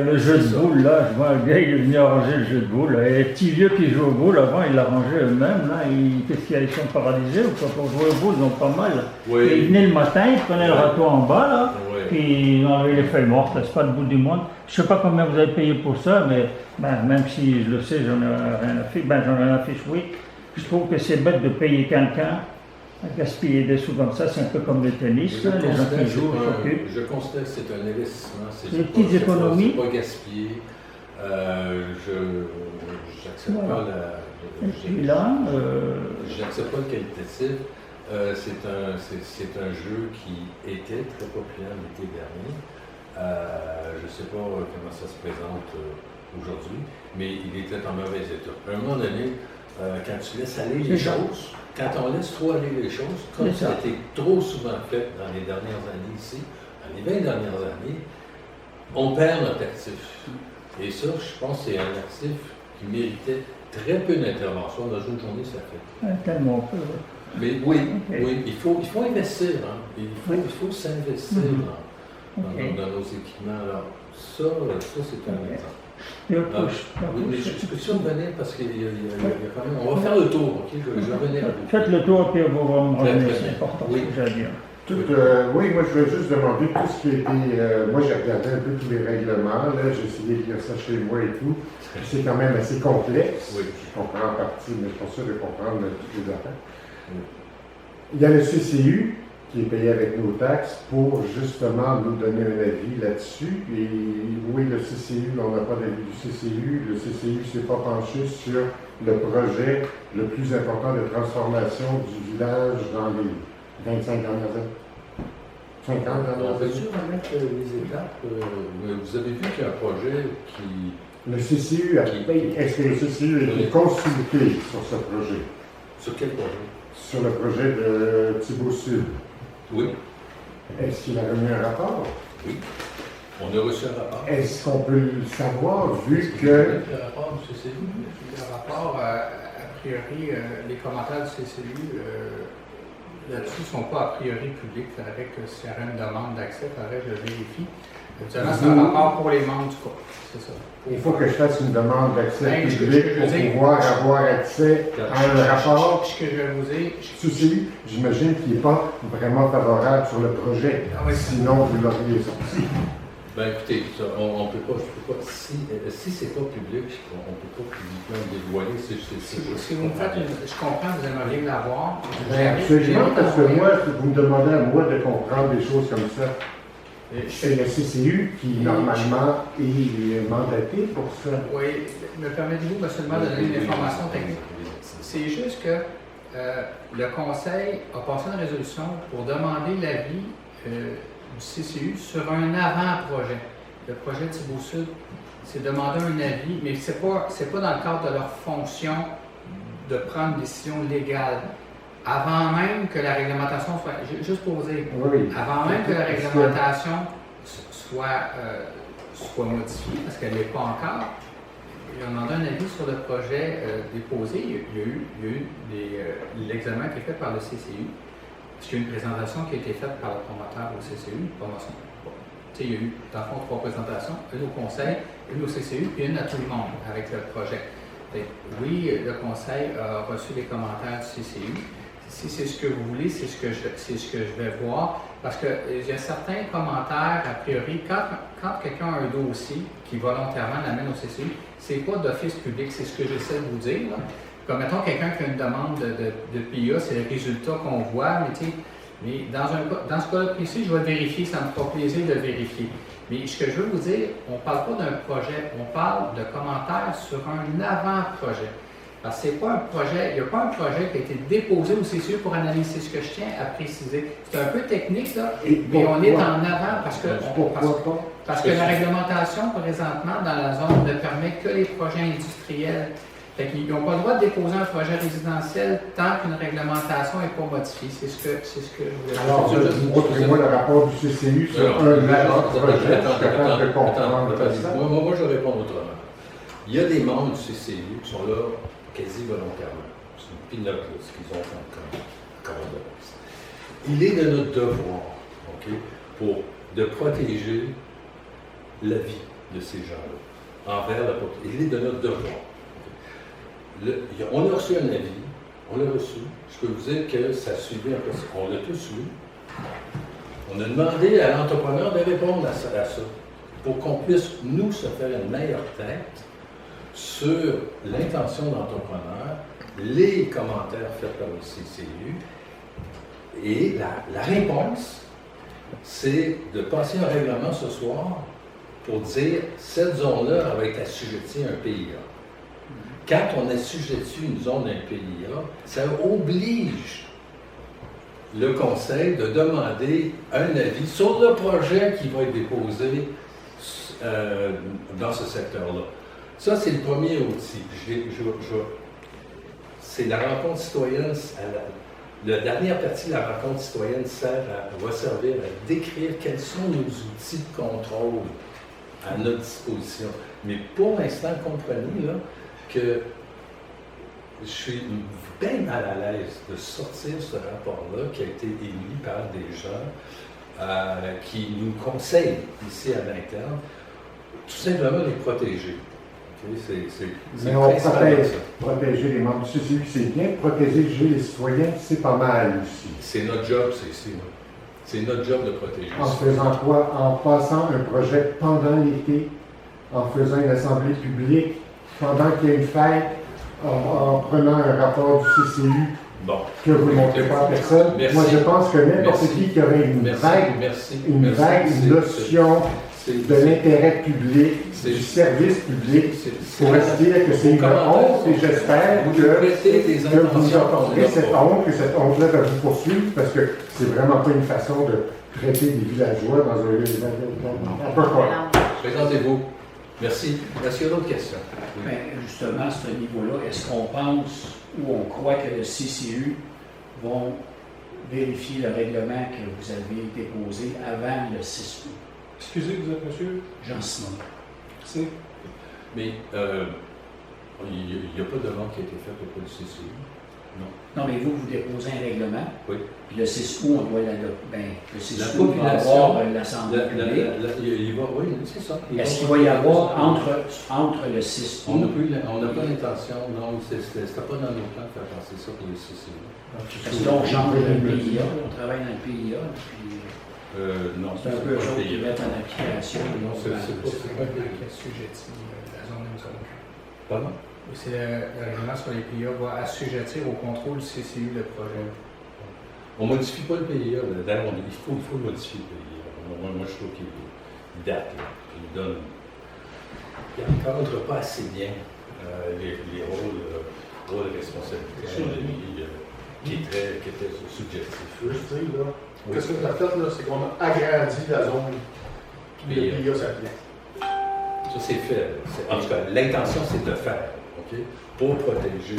le jeu de boules, là, je vois un gars, il est venu arranger le jeu de boules, là, et les petits vieux qui jouent aux boules, avant, ils l'arrangeaient eux-mêmes, là, qu'est-ce qu'ils sont paralysés ou quoi, pour jouer aux boules, ils ont pas mal. Oui. Et ils venaient le matin, ils prenaient le râteau en bas, là, Oui. puis ils enlevaient les feuilles mortes, là, c'est pas le bout du monde. Je sais pas combien vous avez payé pour ça, mais même si je le sais, j'en ai rien à fiche, j'en ai rien à fiche, oui. Je trouve que c'est bête de payer quelqu'un à gaspiller des sous comme ça, c'est un peu comme le tennis, là, les gens qui jouent, ils s'occupent. Je considère que c'est un investissement. Des petites économies. C'est pas gaspillé. J'accepte Voilà. pas la. Et puis là, J'accepte pas le qualitatif. C'est un jeu qui était très populaire l'été dernier. Je ne sais pas comment ça se présente aujourd'hui, mais il était en mauvais état. À un moment donné, quand tu laisses aller les choses, quand on laisse trop aller les choses, comme ça a été trop souvent fait dans les dernières années ici, dans les 20 dernières années, on perd notre actif. Et ça, je pense que c'est un actif qui méritait très peu d'intervention. Dans une journée, ça fait. tellement peu. Mais oui, Okay. oui, il faut investir. Hein. Il faut s'investir dans nos équipements. Alors, ça c'est un exemple. Et au Ah, couche, oui, mais je peux revenir parce qu'il y a quand même. On va faire le tour, ok? Je vais revenir à vous. Faites le tour et vous me Très, revenez, très c'est bien. important Oui. ce que j'ai à dire. Oui, moi je voulais juste demander tout ce qui a été. Moi j'ai regardé un peu tous les règlements, là, j'ai essayé de lire ça chez moi et tout. Puis c'est quand même assez complexe. Oui. Je comprends en partie, mais je suis pas sûr de comprendre toutes les affaires. Il y a le CCU qui est payé avec nos taxes pour justement nous donner un avis là-dessus. Et oui, le CCU, on n'a pas d'avis du CCU. Le CCU ne s'est pas penché sur le projet le plus important de transformation du village dans les 25 dernières années. 50 On dernières peut-tu années. remettre les étapes? Vous avez vu qu'il y a un projet qui. Le CCU a payé. Est-ce que le CCU a été consulté sur ce projet? Sur quel projet? Sur le projet de Thibault Sud. Oui. Est-ce qu'il a remis un rapport? Oui. On a reçu un rapport. Est-ce qu'on peut le savoir vu que. Le rapport du CCU? Le rapport, a priori, les commentaires du CCU là-dessus ne sont pas a priori publics. Il faudrait que s'il y avait une demande d'accès, il faudrait que je vérifie. Habituellement, c'est un rapport pour les membres du COP. C'est ça. Il faut que je fasse une demande d'accès Ben, public je pour veux dire- pouvoir avoir accès à un rapport. Ce que je vais vous dire, CCU, j'imagine qu'il n'est pas vraiment favorable sur le projet. Ah oui. Sinon, vous l'auriez sorti. Ben écoutez, ça, on peut pas, je peux pas, si c'est pas public, on peut pas publiquement le dévoiler. si vous me faites je comprends que vous aimeriez l'avoir. Ben, absolument, parce que moi, vous me demandez à moi de comprendre des choses comme ça. C'est le CCU qui, normalement, est mandaté pour ça. Oui, me permettez-vous seulement de donner une information technique? C'est juste que le Conseil a passé une résolution pour demander l'avis du CCU sur un avant-projet. Le projet Thibault Sud, c'est demander un avis, mais ce n'est pas dans le cadre de leur fonction de prendre une décision légale. Avant même que la réglementation soit, juste pour vous dire, Oui. avant même que la réglementation soit modifiée, parce qu'elle n'est pas encore, il a demandé un avis sur le projet déposé. Il y a eu l'examen qui est fait par le CCU. Parce qu'il y a une présentation qui a été faite par le promoteur au CCU, une promotion. Il y a eu, dans le fond, 3 présentations, une au Conseil, une au CCU, puis une à tout le monde avec le projet. Oui, le Conseil a reçu les commentaires du CCU. Si c'est ce que vous voulez, c'est ce que je vais voir. Parce qu'il y a certains commentaires, a priori, quand quelqu'un a un dossier qui volontairement l'amène au CCU, c'est pas d'office public, c'est ce que j'essaie de vous dire. Là. Comme mettons quelqu'un qui a une demande de PIA, c'est le résultat qu'on voit, mais dans ce cas-là précis, je vais vérifier, ça me fera plaisir de vérifier. Mais ce que je veux vous dire, on ne parle pas d'un projet, on parle de commentaires sur un avant-projet. Parce que c'est pas un projet, il n'y a pas un projet qui a été déposé au CCU pour analyser ce que je tiens à préciser. C'est un peu technique, là, mais on est en avant parce que la réglementation présentement dans la zone ne permet que les projets industriels. Fait qu'ils n'ont pas le droit de déposer un projet résidentiel tant qu'une réglementation n'est pas modifiée. C'est ce que je voulais dire. Alors, montrez-moi le rapport du CCU sur un avant-projet. Je suis capable de comprendre ça. Moi, je réponds autrement. Il y a des membres du CCU qui sont là quasi volontairement. C'est une pinote, ce qu'ils ont comme commandance. Il est de notre devoir, de protéger la vie de ces gens-là envers la propriété. Il est de notre devoir. On a reçu un avis, on l'a reçu. Je peux vous dire que ça suivait un peu. On l'a tous lu. On a demandé à l'entrepreneur de répondre à ça, pour qu'on puisse, nous, se faire une meilleure tête sur l'intention de l'entrepreneur, les commentaires faits par le CCU. Et la réponse, c'est de passer un règlement ce soir pour dire cette zone-là va être assujettie à un PIA. Quand on assujettit une zone d'un PIA, ça oblige le conseil de demander un avis sur le projet qui va être déposé dans ce secteur-là. Ça, c'est le premier outil. C'est la rencontre citoyenne. La dernière partie de la rencontre citoyenne va servir à décrire quels sont nos outils de contrôle à notre disposition. Mais pour l'instant, comprenez là, que je suis bien mal à l'aise de sortir ce rapport-là qui a été émis par des gens qui nous conseillent ici à l'interne, tout simplement les protéger. Mais on protéger les membres du CCU, c'est bien. Protéger les citoyens, c'est pas mal aussi. C'est notre job, c'est notre job de protéger. En faisant quoi? En passant un projet pendant l'été, en faisant une assemblée publique, pendant qu'il y a une fête, en prenant un rapport du CCU que vous ne montrez pas à personne. Merci. Moi, je pense que n'importe qui aurait une notion de l'intérêt public, du service public, pourrait se dire que c'est une honte, et j'espère que vous nous apporterez cette honte, que cette honte-là va vous poursuivre, parce que c'est vraiment pas une façon de traiter des villageois dans un lieu de Présentez-vous. Merci. Est-ce qu'il y a d'autres questions? Bien, justement, à ce niveau-là, est-ce qu'on pense ou on croit que le CCU vont vérifier le règlement que vous avez déposé avant le 6 août? Excusez, vous êtes monsieur? Jean-Simon. C'est. Mais il n'y a pas de demande qui a été faite auprès du CCU. Non. Non, mais vous déposez un règlement. Oui. Puis le 6 août, on doit le 6 La août, il va y population, avoir l'Assemblée publique. Oui, c'est ça. Est-ce qu'il va y avoir entre le 6 On août? n'a pas l'intention, non, c'était pas dans nos plans de faire passer ça pour le CCU. Parce que là, on change le PIA, on travaille dans le PIA, puis non, c'est un peu eux autres qui mettent en application. Non, c'est pas Assujetti la zone de zone. Pardon? C'est le règlement sur les PIA va assujettir au contrôle du CCU le projet. On ne modifie pas le PIA. D'ailleurs, il faut modifier le PIA. Moi, je trouve qu'il date. Il donne. Il n'encadre pas assez bien les rôles de responsabilité, à mon avis, qui était subjectif. Juste dire, là, qu'est-ce qu'on a fait, là, c'est qu'on a agrandi la zone du PIA s'applique. Ça, c'est fait. En tout cas, l'intention, c'est de faire, pour protéger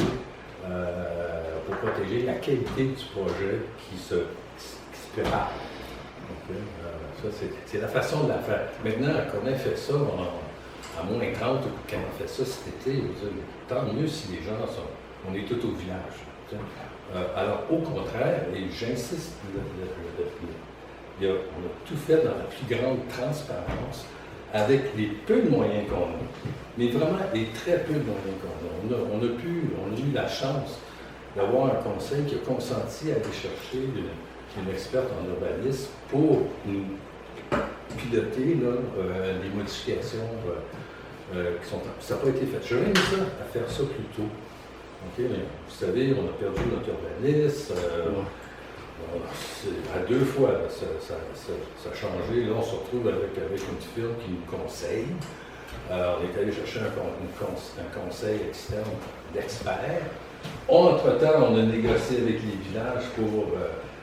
la qualité du projet qui se prépare. Ça, c'est la façon de la faire. Maintenant, qu'on ait fait ça à moins 30 ou qu'on a fait ça cet été, tant mieux si les gens sont. On est tous au village. Alors, au contraire, et j'insiste, on a tout fait dans la plus grande transparence, avec les peu de moyens qu'on a, mais vraiment les très peu de moyens qu'on a. On a eu la chance d'avoir un conseil qui a consenti à aller chercher une experte en urbanisme pour nous piloter là, les modifications qui sont... Ça n'a pas été fait. J'aurais aimé ça, à faire ça plus tôt. Okay, mais vous savez, on a perdu notre urbaniste. À 2 fois, là, ça a changé. Là, on se retrouve avec une firme qui nous conseille. On est allé chercher un conseil externe d'experts. Entre-temps, on a négocié avec les villages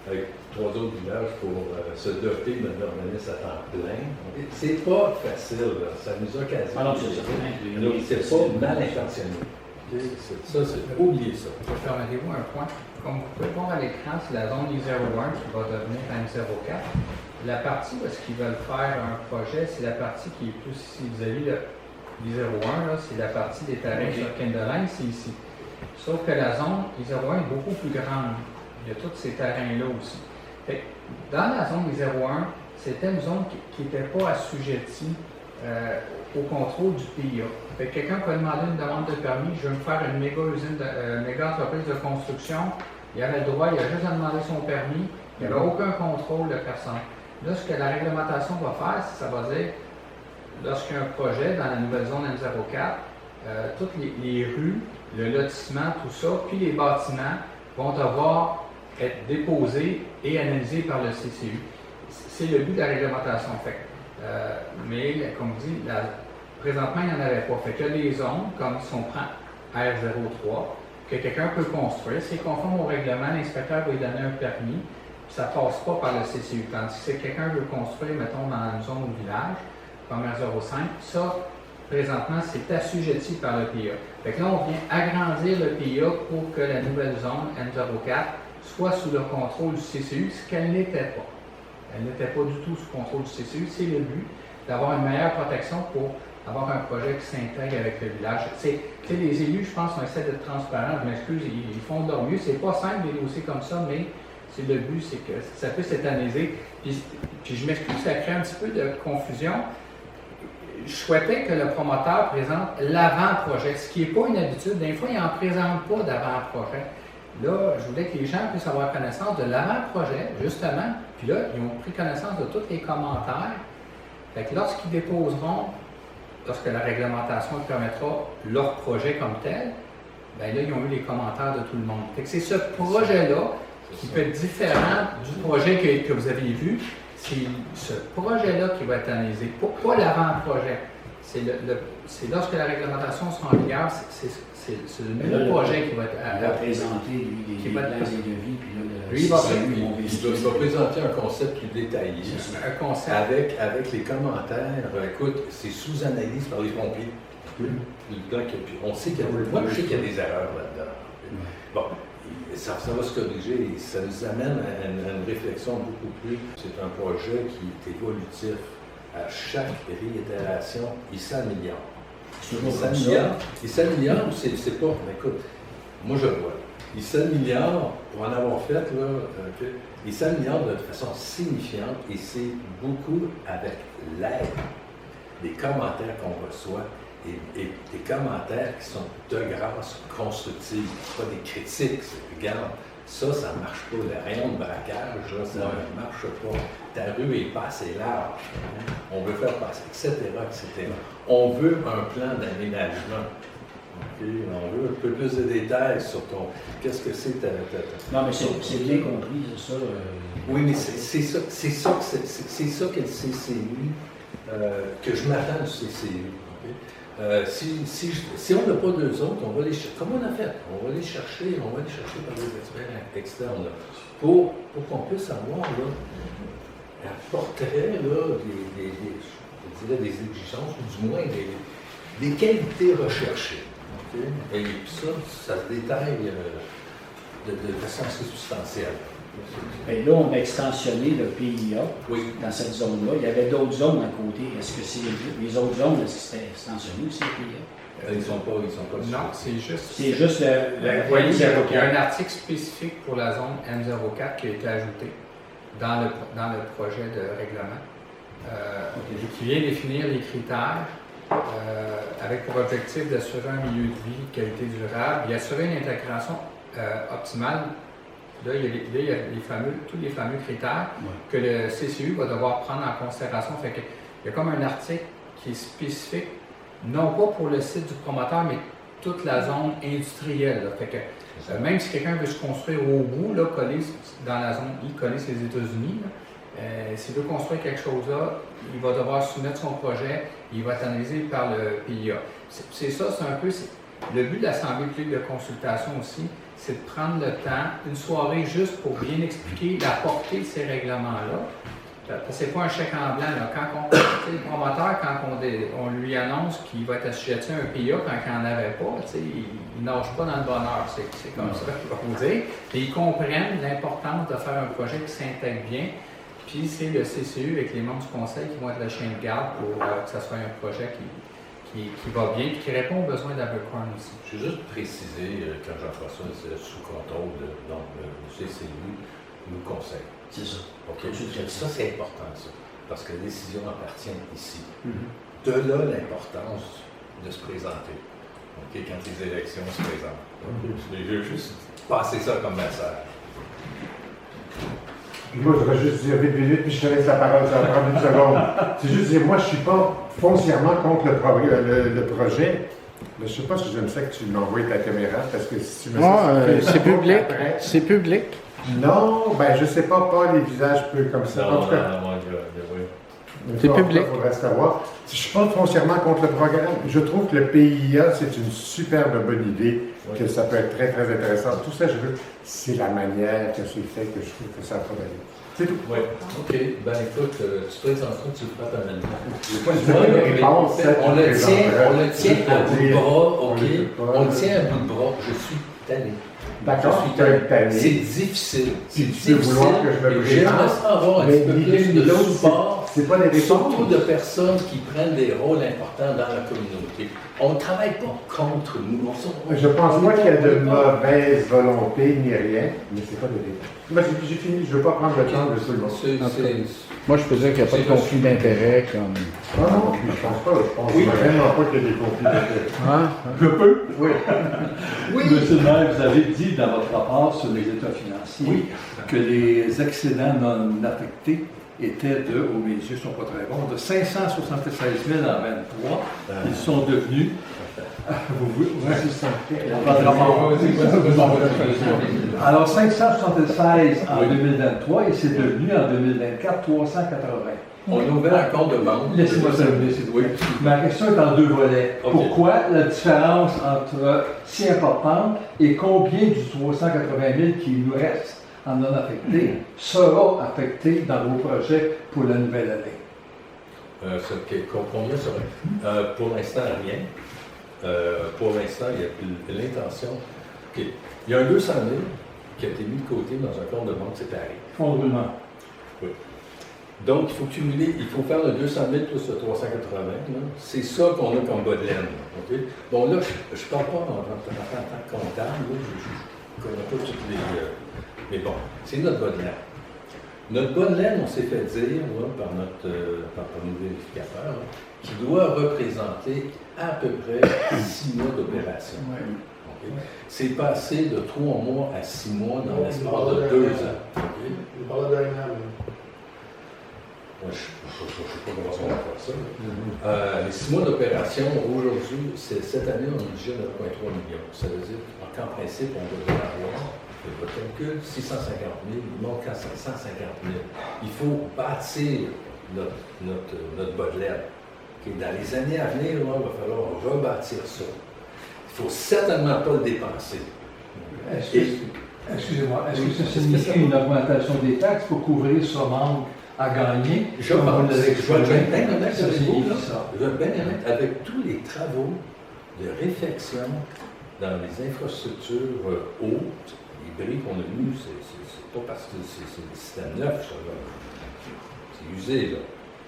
avec 3 autres villages pour se doter d'un urbaniste à temps plein. Okay? C'est pas facile, là. Ça nous a quasi. Alors, c'est pas mal intentionné. Okay? Ça, c'est oublier ça. Permettez-vous un point. Comme vous pouvez voir à l'écran, c'est la zone I01 qui va devenir M04. La partie où est-ce qu'ils veulent faire un projet, c'est la partie qui est plus ici. Vous avez l'I01, c'est la partie des terrains sur Kinderline, c'est ici. Sauf que la zone I01 est beaucoup plus grande. Il y a tous ces terrains-là aussi. Fait, dans la zone I01, c'était une zone qui n'était pas assujettie au contrôle du PIA. Fait que quelqu'un peut demander une demande de permis, je veux me faire une méga entreprise de construction, il avait le droit, il a juste à demander son permis, il n'y avait aucun contrôle de personne. Là, ce que la réglementation va faire, ça va dire, lorsqu'il y a un projet dans la nouvelle zone M04, toutes les rues, le lotissement, tout ça, puis les bâtiments vont devoir être déposés et analysés par le CCU. C'est le but de la réglementation. Fait. Mais, comme je dis, présentement, il n'y en avait pas. Fait qu'il y a des zones, comme si on prend R03, que quelqu'un peut construire. C'est conforme au règlement, l'inspecteur va lui donner un permis, puis ça ne passe pas par le CCU. Tandis que si quelqu'un veut construire, mettons, dans une zone au village, comme R05, ça, présentement, c'est assujetti par le PIA. Fait que là, on vient agrandir le PIA pour que la nouvelle zone M04 soit sous le contrôle du CCU, ce qu'elle n'était pas. Elle n'était pas du tout sous contrôle du CCU. C'est le but d'avoir une meilleure protection pour avoir un projet qui s'intègre avec le village. Les élus, je pense, ont essayé d'être transparents. Je m'excuse, ils font de leur mieux. C'est pas simple des dossiers comme ça, mais c'est le but, c'est que ça puisse être analysé. Puis je m'excuse, ça crée un petit peu de confusion. Je souhaitais que le promoteur présente l'avant-projet, ce qui n'est pas une habitude. Des fois, il n'en présente pas d'avant-projet. Là, je voulais que les gens puissent avoir connaissance de l'avant-projet, justement. Puis là, ils ont pris connaissance de tous les commentaires. Fait que lorsqu'ils déposeront, lorsque la réglementation permettra leur projet comme tel, bien là, ils ont eu les commentaires de tout le monde. Fait que c'est ce projet-là qui peut être différent du projet que vous avez vu. C'est ce projet-là qui va être analysé, pas l'avant-projet. C'est lorsque la réglementation sera en vigueur, c'est le nouveau projet qui va être présenté, lui, des plans et devis, puis là, lui, il va présenter un concept plus détaillé. Un concept. Avec les commentaires, écoute, c'est sous analyse par les pompiers. On sait qu'il y a des erreurs là-dedans. Bon, ça va se corriger et ça nous amène à une réflexion beaucoup plus. C'est un projet qui est évolutif. À chaque réitération, il s'améliore. Il s'améliore, c'est pas. Écoute, moi je vois. Il s'améliore, pour en avoir fait, là, il s'améliore de façon signifiante et c'est beaucoup avec l'aide des commentaires qu'on reçoit et des commentaires qui sont de grâce constructive, pas des critiques. Regarde, ça ne marche pas. Le rayon de braquage, là, ça ne marche pas. Ta rue n'est pas assez large. On veut faire passer, etc., etc. On veut un plan d'aménagement. Okay? On veut un peu plus de détails sur ton... Qu'est-ce que c'est ta... Non, mais c'est bien compris, c'est ça. Oui, mais c'est ça que le CCU, que je m'attends du CCU. Okay? Si on n'a pas d'eux autres, on va les chercher. Comme on a fait, on va les chercher par des experts externes là, pour qu'on puisse avoir là, un portrait là, je dirais des exigences, ou du moins des qualités recherchées. Okay? Et puis ça se détaille de façon assez substantielle. Bien, là, on a extensionné le PIA dans cette zone-là. Il y avait d'autres zones à côté. Est-ce que c'est les autres zones, est-ce que c'était extensionné aussi, le PIA? Ils ne sont pas. Non, c'est juste. C'est juste le voyez, il y a un article spécifique pour la zone M04 qui a été ajouté dans le projet de règlement. Qui vient définir les critères avec pour objectif d'assurer un milieu de vie de qualité durable et assurer une intégration optimale, là, il y a tous les fameux critères que le CCU va devoir prendre en considération. Fait que, il y a comme un article qui est spécifique, non pas pour le site du promoteur, mais toute la zone industrielle. Là. Fait que, même si quelqu'un veut se construire au bout, là, collé dans la zone I, collé sur les États-Unis, s'il veut construire quelque chose là, il va devoir soumettre son projet, il va être analysé par le PIA. C'est un peu le but de l'Assemblée publique de consultation aussi, c'est de prendre le temps, une soirée juste pour bien expliquer la portée de ces règlements-là. C'est pas un chèque en blanc. Là. Le promoteur, quand on lui annonce qu'il va être assujetti à un PIA quand il n'en avait pas, il nage pas dans le bonheur. C'est comme ça qu'il va vous dire. Et ils comprennent l'importance de faire un projet qui s'intègre bien. Puis c'est le CCU avec les membres du conseil qui vont être le chien de garde pour que ce soit un projet qui va bien et qui répond aux besoins d'Abercorn aussi. Je vais juste préciser, quand Jean-François est sous contrôle, donc le CCU nous conseille. C'est ça. OK. Ça, c'est important, ça. Parce que la décision appartient ici. De là, l'importance de se présenter. OK, quand les élections se présentent. Je veux juste passer ça comme message. Moi, je voudrais juste dire vite, puis je te laisse la parole, ça va prendre une seconde. C'est juste dire, moi, je ne suis pas foncièrement contre le projet. Mais je ne sais pas si j'aime ça que tu m'envoies ta caméra, parce que si tu me c'est public. C'est public. Non, ben je sais pas les visages peu comme ça. En tout cas, c'est public. Il faudrait savoir. Je ne suis pas foncièrement contre le programme. Je trouve que le PIA, c'est une superbe bonne idée, que ça peut être très, très intéressant. Tout ça, c'est la manière que c'est fait que je trouve que ça va aller. C'est tout. Oui. OK. Ben écoute, tu présenteras, tu le feras maintenant. On le tient à bout de bras, OK? On le tient à bout de bras. Je suis tanné. D'accord, c'est difficile. Si tu peux vouloir que je me j'aimerais avoir un petit peu plus de support, c'est pas des surtout de personnes qui prennent des rôles importants dans la communauté. On ne travaille pas contre nous. Je ne pense pas qu'il y a de mauvaise volonté ni rien, mais c'est pas des détails. J'ai fini, je ne veux pas prendre le temps de tout le monde. Moi, je peux dire qu'il n'y a pas de conflit d'intérêt comme. Ah non, je ne pense pas. Je pense vraiment pas qu'il y a des conflits d'intérêt. Je peux? Oui. Monsieur le maire, vous avez dit dans votre rapport sur les états financiers que les excédents non affectés étaient aux mes yeux ne sont pas très bons, de 576 000 en 23. Ils sont devenus. Alors 576 en 2023 et c'est devenu en 2024 380. On a ouvert un compte de banque. Laissez-moi terminer, s'il vous plaît. Ma question est en deux volets. Okay. Pourquoi la différence entre si importante et combien du 380 000 qui nous reste en non affecté sera affecté dans vos projets pour la nouvelle année? Combien serait? Pour l'instant, rien. Pour l'instant, il y a l'intention. Il y a un 200 000 qui a été mis de côté dans un compte de banque séparé. Fondement. Oui. Donc, il faut cumuler, il faut faire le 200 000 plus le 380 000. C'est ça qu'on a comme bas de laine. Okay? Bon, là, je ne parle pas en tant que comptable. Là, je ne connais pas toutes les. Mais bon, c'est notre bas de laine. Notre bas de laine, on s'est fait dire là, par nos vérificateurs, qui doit représenter à peu près 6 mois d'opération. Okay? C'est passé de 3 mois à 6 mois dans l'espace de 2 ans. Okay? On parle d'un an. Je ne sais pas comment on va faire ça. Les 6 mois d'opération, aujourd'hui, cette année, on a budget de 9,3 millions. Ça veut dire qu'en principe, on devrait avoir, le calcul, 650 000, il manque à 550 000. Il faut bâtir notre bas de laine. Okay. Dans les années à venir, là, il va falloir rebâtir ça. Il ne faut certainement pas le dépenser. Excusez-moi, est-ce que ça signifie une augmentation des taxes pour couvrir ce manque à gagner? Je pense. Je vais être bien honnête avec vous. Je vais être bien honnête avec tous les travaux de réfection dans les infrastructures hautes, les bris qu'on a vus, c'est pas parce que c'est des systèmes neufs, ça. C'est usé, là.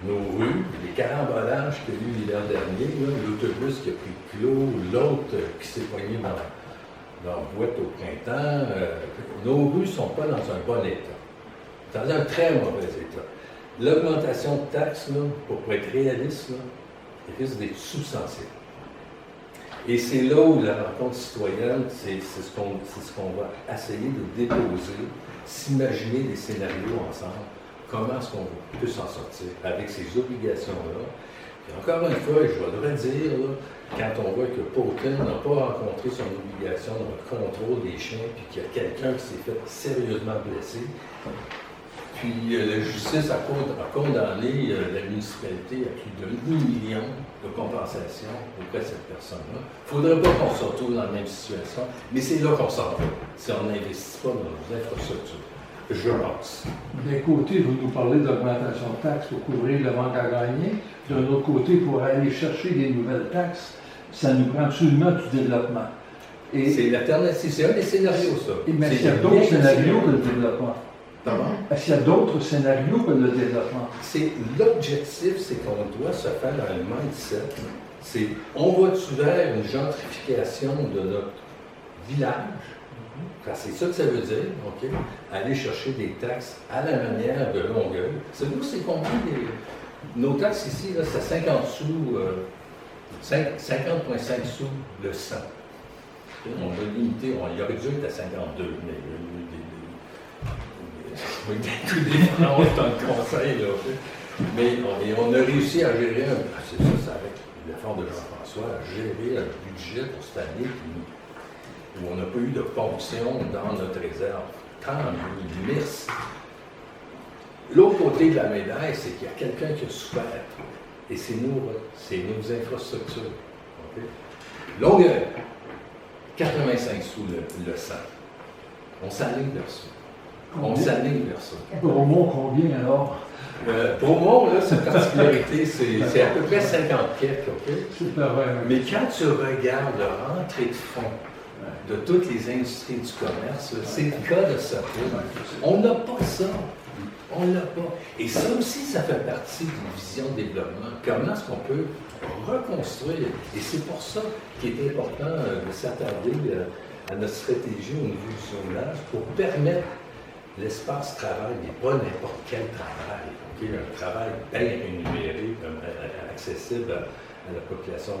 Nos rues, les carambolages qu'il y a eu l'hiver dernier, l'autobus qui a pris le clos, l'autre qui s'est poigné dans la boîte au printemps, nos rues ne sont pas dans un bon état. Dans un très mauvais état. L'augmentation de taxes, là, pour être réaliste, là, risque d'être substantielle. Et c'est là où la rencontre citoyenne, c'est ce qu'on va essayer de déposer, s'imaginer des scénarios ensemble, comment est-ce qu'on peut s'en sortir avec ces obligations-là. Et encore une fois, je dois le dire, là, quand on voit que Potin n'a pas rencontré son obligation dans le contrôle des chiens, puis qu'il y a quelqu'un qui s'est fait sérieusement blessé, puis la justice a condamné la municipalité à plus de 8 millions de compensations auprès de cette personne-là. Il ne faudrait pas qu'on se retrouve dans la même situation, mais c'est là qu'on s'en va, si on n'investit pas dans nos infrastructures, je pense. D'un côté, vous nous parlez d'augmentation de taxes pour couvrir le manque à gagner. D'un autre côté, pour aller chercher des nouvelles taxes, ça nous prend absolument du développement. Et c'est l'alternative, c'est un des scénarios, ça. Mais est-ce qu'il y a d'autres scénarios que le développement? Pardon? Est-ce qu'il y a d'autres scénarios que le développement? L'objectif, c'est qu'on doit se faire dans le mindset. C'est, on va-tu vers une gentrification de notre village? C'est ça que ça veut dire, OK? Aller chercher des taxes à la manière de Longueuil. Savez-vous, c'est combien nos taxes ici, là, c'est 50 sous, 50,5 sous le 100. On a limité, il aurait dû être à 52, mais tous les francs dans le conseil, là. Mais on a réussi à gérer, c'est ça, avec l'effort de Jean-François, à gérer un budget pour cette année où on n'a pas eu de ponction dans notre réserve. Tant mieux, merci. L'autre côté de la médaille, c'est qu'il y a quelqu'un qui a souffert. Et c'est nos infrastructures. Okay? Longueuil, 85 sous le 100. On s'aligne vers ça. On s'aligne vers ça. Bromont, combien alors? Bromont, là, cette particularité, c'est à peu près 50 quelques, OK? Super, ouais. Mais quand tu regardes la rentrée de fonds de toutes les industries du commerce, c'est le cas de ça. On n'a pas ça. On ne l'a pas. Et ça aussi, ça fait partie d'une vision de développement. Comment est-ce qu'on peut reconstruire? Et c'est pour ça qu'il est important de s'attarder à notre stratégie au niveau du zonage pour permettre l'espace travail, mais pas n'importe quel travail. Okay? Un travail bien rémunéré, accessible à la population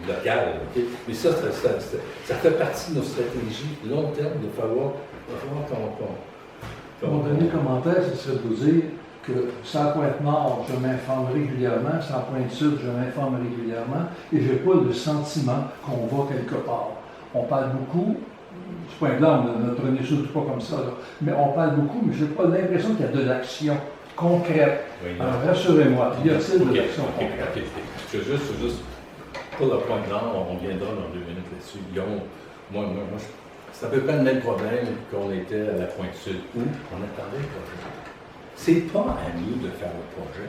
locale. Okay? Mais ça fait partie de nos stratégies long terme de falloir qu'on Mon dernier commentaire, ce serait de vous dire que sans Pointe-Nord, je m'informe régulièrement, sans Pointe-Sud, je m'informe régulièrement, et je n'ai pas le sentiment qu'on va quelque part. On parle beaucoup, ce point-là, ne prenez surtout pas comme ça, là, mais on parle beaucoup, mais je n'ai pas l'impression qu'il y a de l'action concrète. Oui, alors, rassurez-moi, y a-t-il de l'action concrète? Je veux juste, pour le Pointe-Nord, on viendra dans 2 minutes là-dessus. Moi, c'est à peu près le même problème qu'on était à la Pointe-Sud, où on attendait le projet. C'est pas à nous de faire le projet.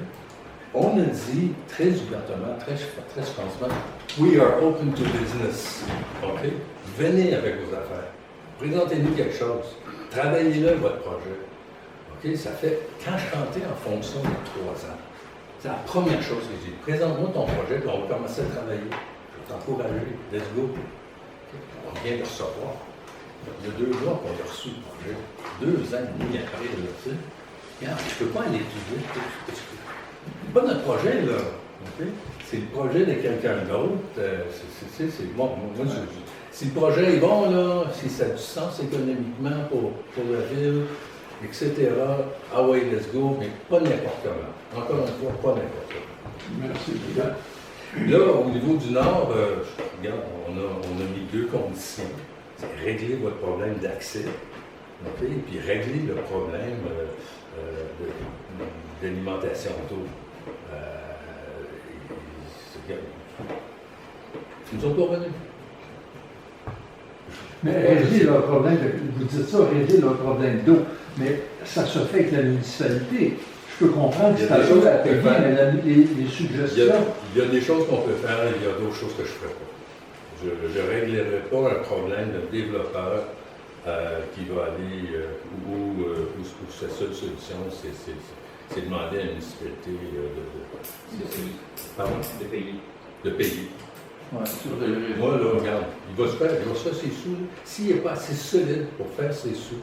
On a dit très ouvertement, très franchement, we are open to business. OK? Venez avec vos affaires. Présentez-nous quelque chose. Travaillez-le, votre projet. OK? Ça fait, quand je comptais en fonction de 3 ans, c'est la première chose que j'ai dit. Présente-moi ton projet, puis on va commencer à travailler. Je vais t'encourager. Let's go. Okay? On vient de recevoir. Il y a 2 mois qu'on a reçu le projet. 2 ans et demi après, là, tu sais. Regarde, je ne peux pas aller plus vite. C'est pas notre projet, là. Okay? C'est le projet de quelqu'un d'autre. C'est bon. Moi, si le projet est bon, là, si ça a du sens économiquement pour la ville, etc., ah ouais, let's go, mais pas n'importe comment. Encore une fois, pas n'importe comment. Merci. Là, au niveau du Nord, regarde, on a mis 2 conditions. C'est régler votre problème d'accès, okay? Et puis régler le problème d'alimentation d'eau. Ils nous ont pas revenus. Mais régler leur problème, vous dites ça, régler leur problème d'eau, mais ça se fait avec la municipalité. Je peux comprendre que c'est à chose à payer, mais les suggestions... Il y a des choses qu'on peut faire, il y a d'autres choses que je ne ferai pas. Je ne réglerai pas un problème de développeur qui va aller où sa seule solution, c'est demander à la municipalité de payer. Ouais, moi, là, regarde, il va se faire ses sous. S'il n'est pas assez solide pour faire ses sous,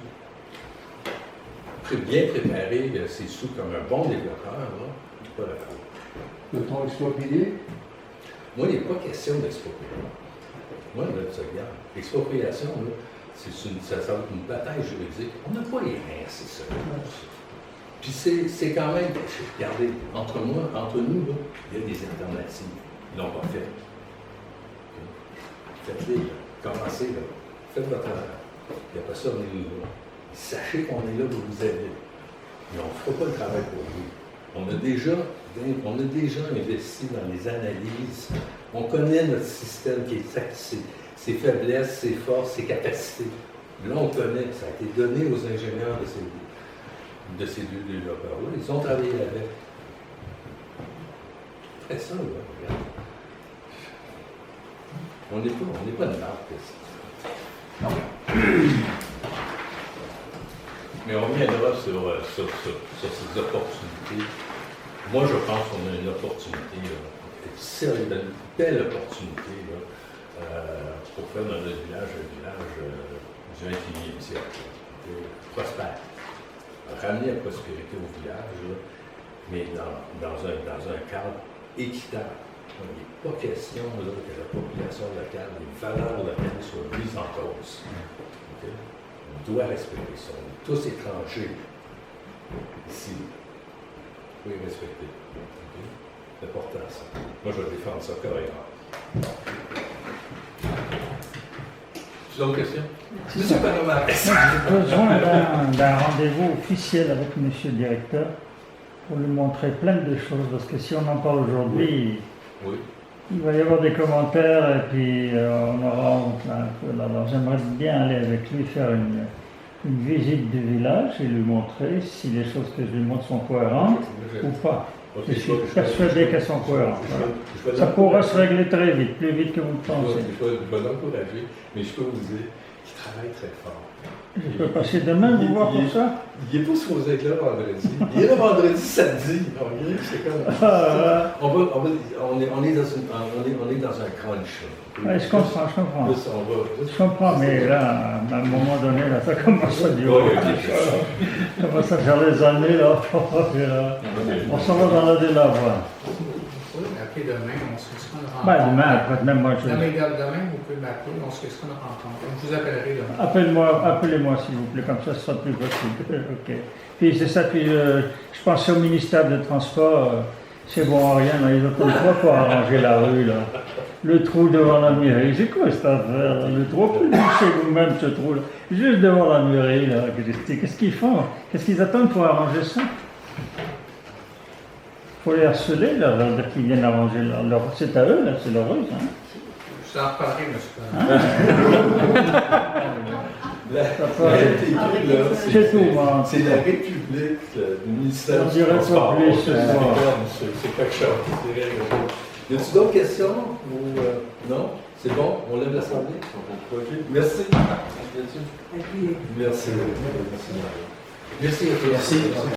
bien préparer ses sous comme un bon développeur, là, il n'est pas d'accord. Peut-on exproprier? Moi, il n'est pas question d'exproprier. Moi, là, ça regarde. L'expropriation, là, ça va être une bataille juridique. On n'a pas les reins, c'est ça. Puis c'est quand même, regardez, entre nous, là, il y a des alternatives. Ils l'ont pas fait. Faites-les, commencez, là. Faites votre travail. Et après ça, venez nous là. Sachez qu'on est là pour vous aider. Mais on ne fera pas le travail pour vous. On a déjà investi dans les analyses. On connaît notre système, ses faiblesses, ses forces, ses capacités. Là, on connaît. Ça a été donné aux ingénieurs de ces deux développeurs-là. Ils ont travaillé avec. C'est ça, là, regarde. On n'est pas de marque. Mais on reviendra sur ces opportunités. Moi, je pense qu'on a une opportunité, une belle opportunité pour faire de notre village un village du 21e siècle, prospère. Ramener la prospérité au village, là, mais dans un cadre équitable. Il n'est pas question là, que la population locale, les valeurs locales soient mises en cause. Okay? On doit respecter ça. On est tous étrangers ici. Il faut les respecter. Okay? C'est important ça. Moi, je vais défendre ça correctement. D'autres questions? Monsieur Panama. J'ai besoin d'un rendez-vous officiel avec monsieur le directeur pour lui montrer plein de choses, parce que si on en parle aujourd'hui, oui. Il va y avoir des commentaires et puis on aura honte là, un peu. Alors j'aimerais bien aller avec lui faire une visite du village et lui montrer si les choses que je lui montre sont cohérentes ou pas. Je suis persuadé qu'elles sont cohérentes. Voilà. Ça pourra se régler très vite, plus vite que vous le pensez. Je vais l'encourager, mais je peux vous dire qu'il travaille très fort. Je peux passer demain vous voir pour ça? Il n'est pas supposé être là vendredi. Il est là vendredi, samedi. C'est comme... on est dans un crunch. Ouais, je comprends. Je comprends, mais là, à un moment donné, là, ça commence à durer. Ça commence à faire les années, là. On s'en va dans la délavoir. Après demain, on se fixera une rencontre. Demain, après, même moi, demain, vous pouvez m'appeler, on se fixera une rencontre. Je vous appellerai demain. Appelez-moi s'il vous plaît, comme ça, ce sera plus facile. Ok. Puis c'est ça, puis je pensais au ministère des Transports, c'est bon, rien, là, ils attendent pas pour arranger la rue, là. Le trou devant la mairie, c'est quoi cette affaire, là? Le trou, plus chez vous-même, ce trou-là. Juste devant la mairie, là. Qu'est-ce qu'ils font? Qu'est-ce qu'ils attendent pour arranger ça? Il faut les harceler, là, dire qu'ils viennent arranger leur... C'est à eux, là, c'est leur ruse, hein? Je t'en reparlerai, monsieur. C'est tout, moi. C'est la République, le ministère du Transport. C'est quelque chose. Y a-t-il d'autres questions? Non? C'est bon? On lève l'Assemblée? Merci. Merci. Merci à toi. Merci.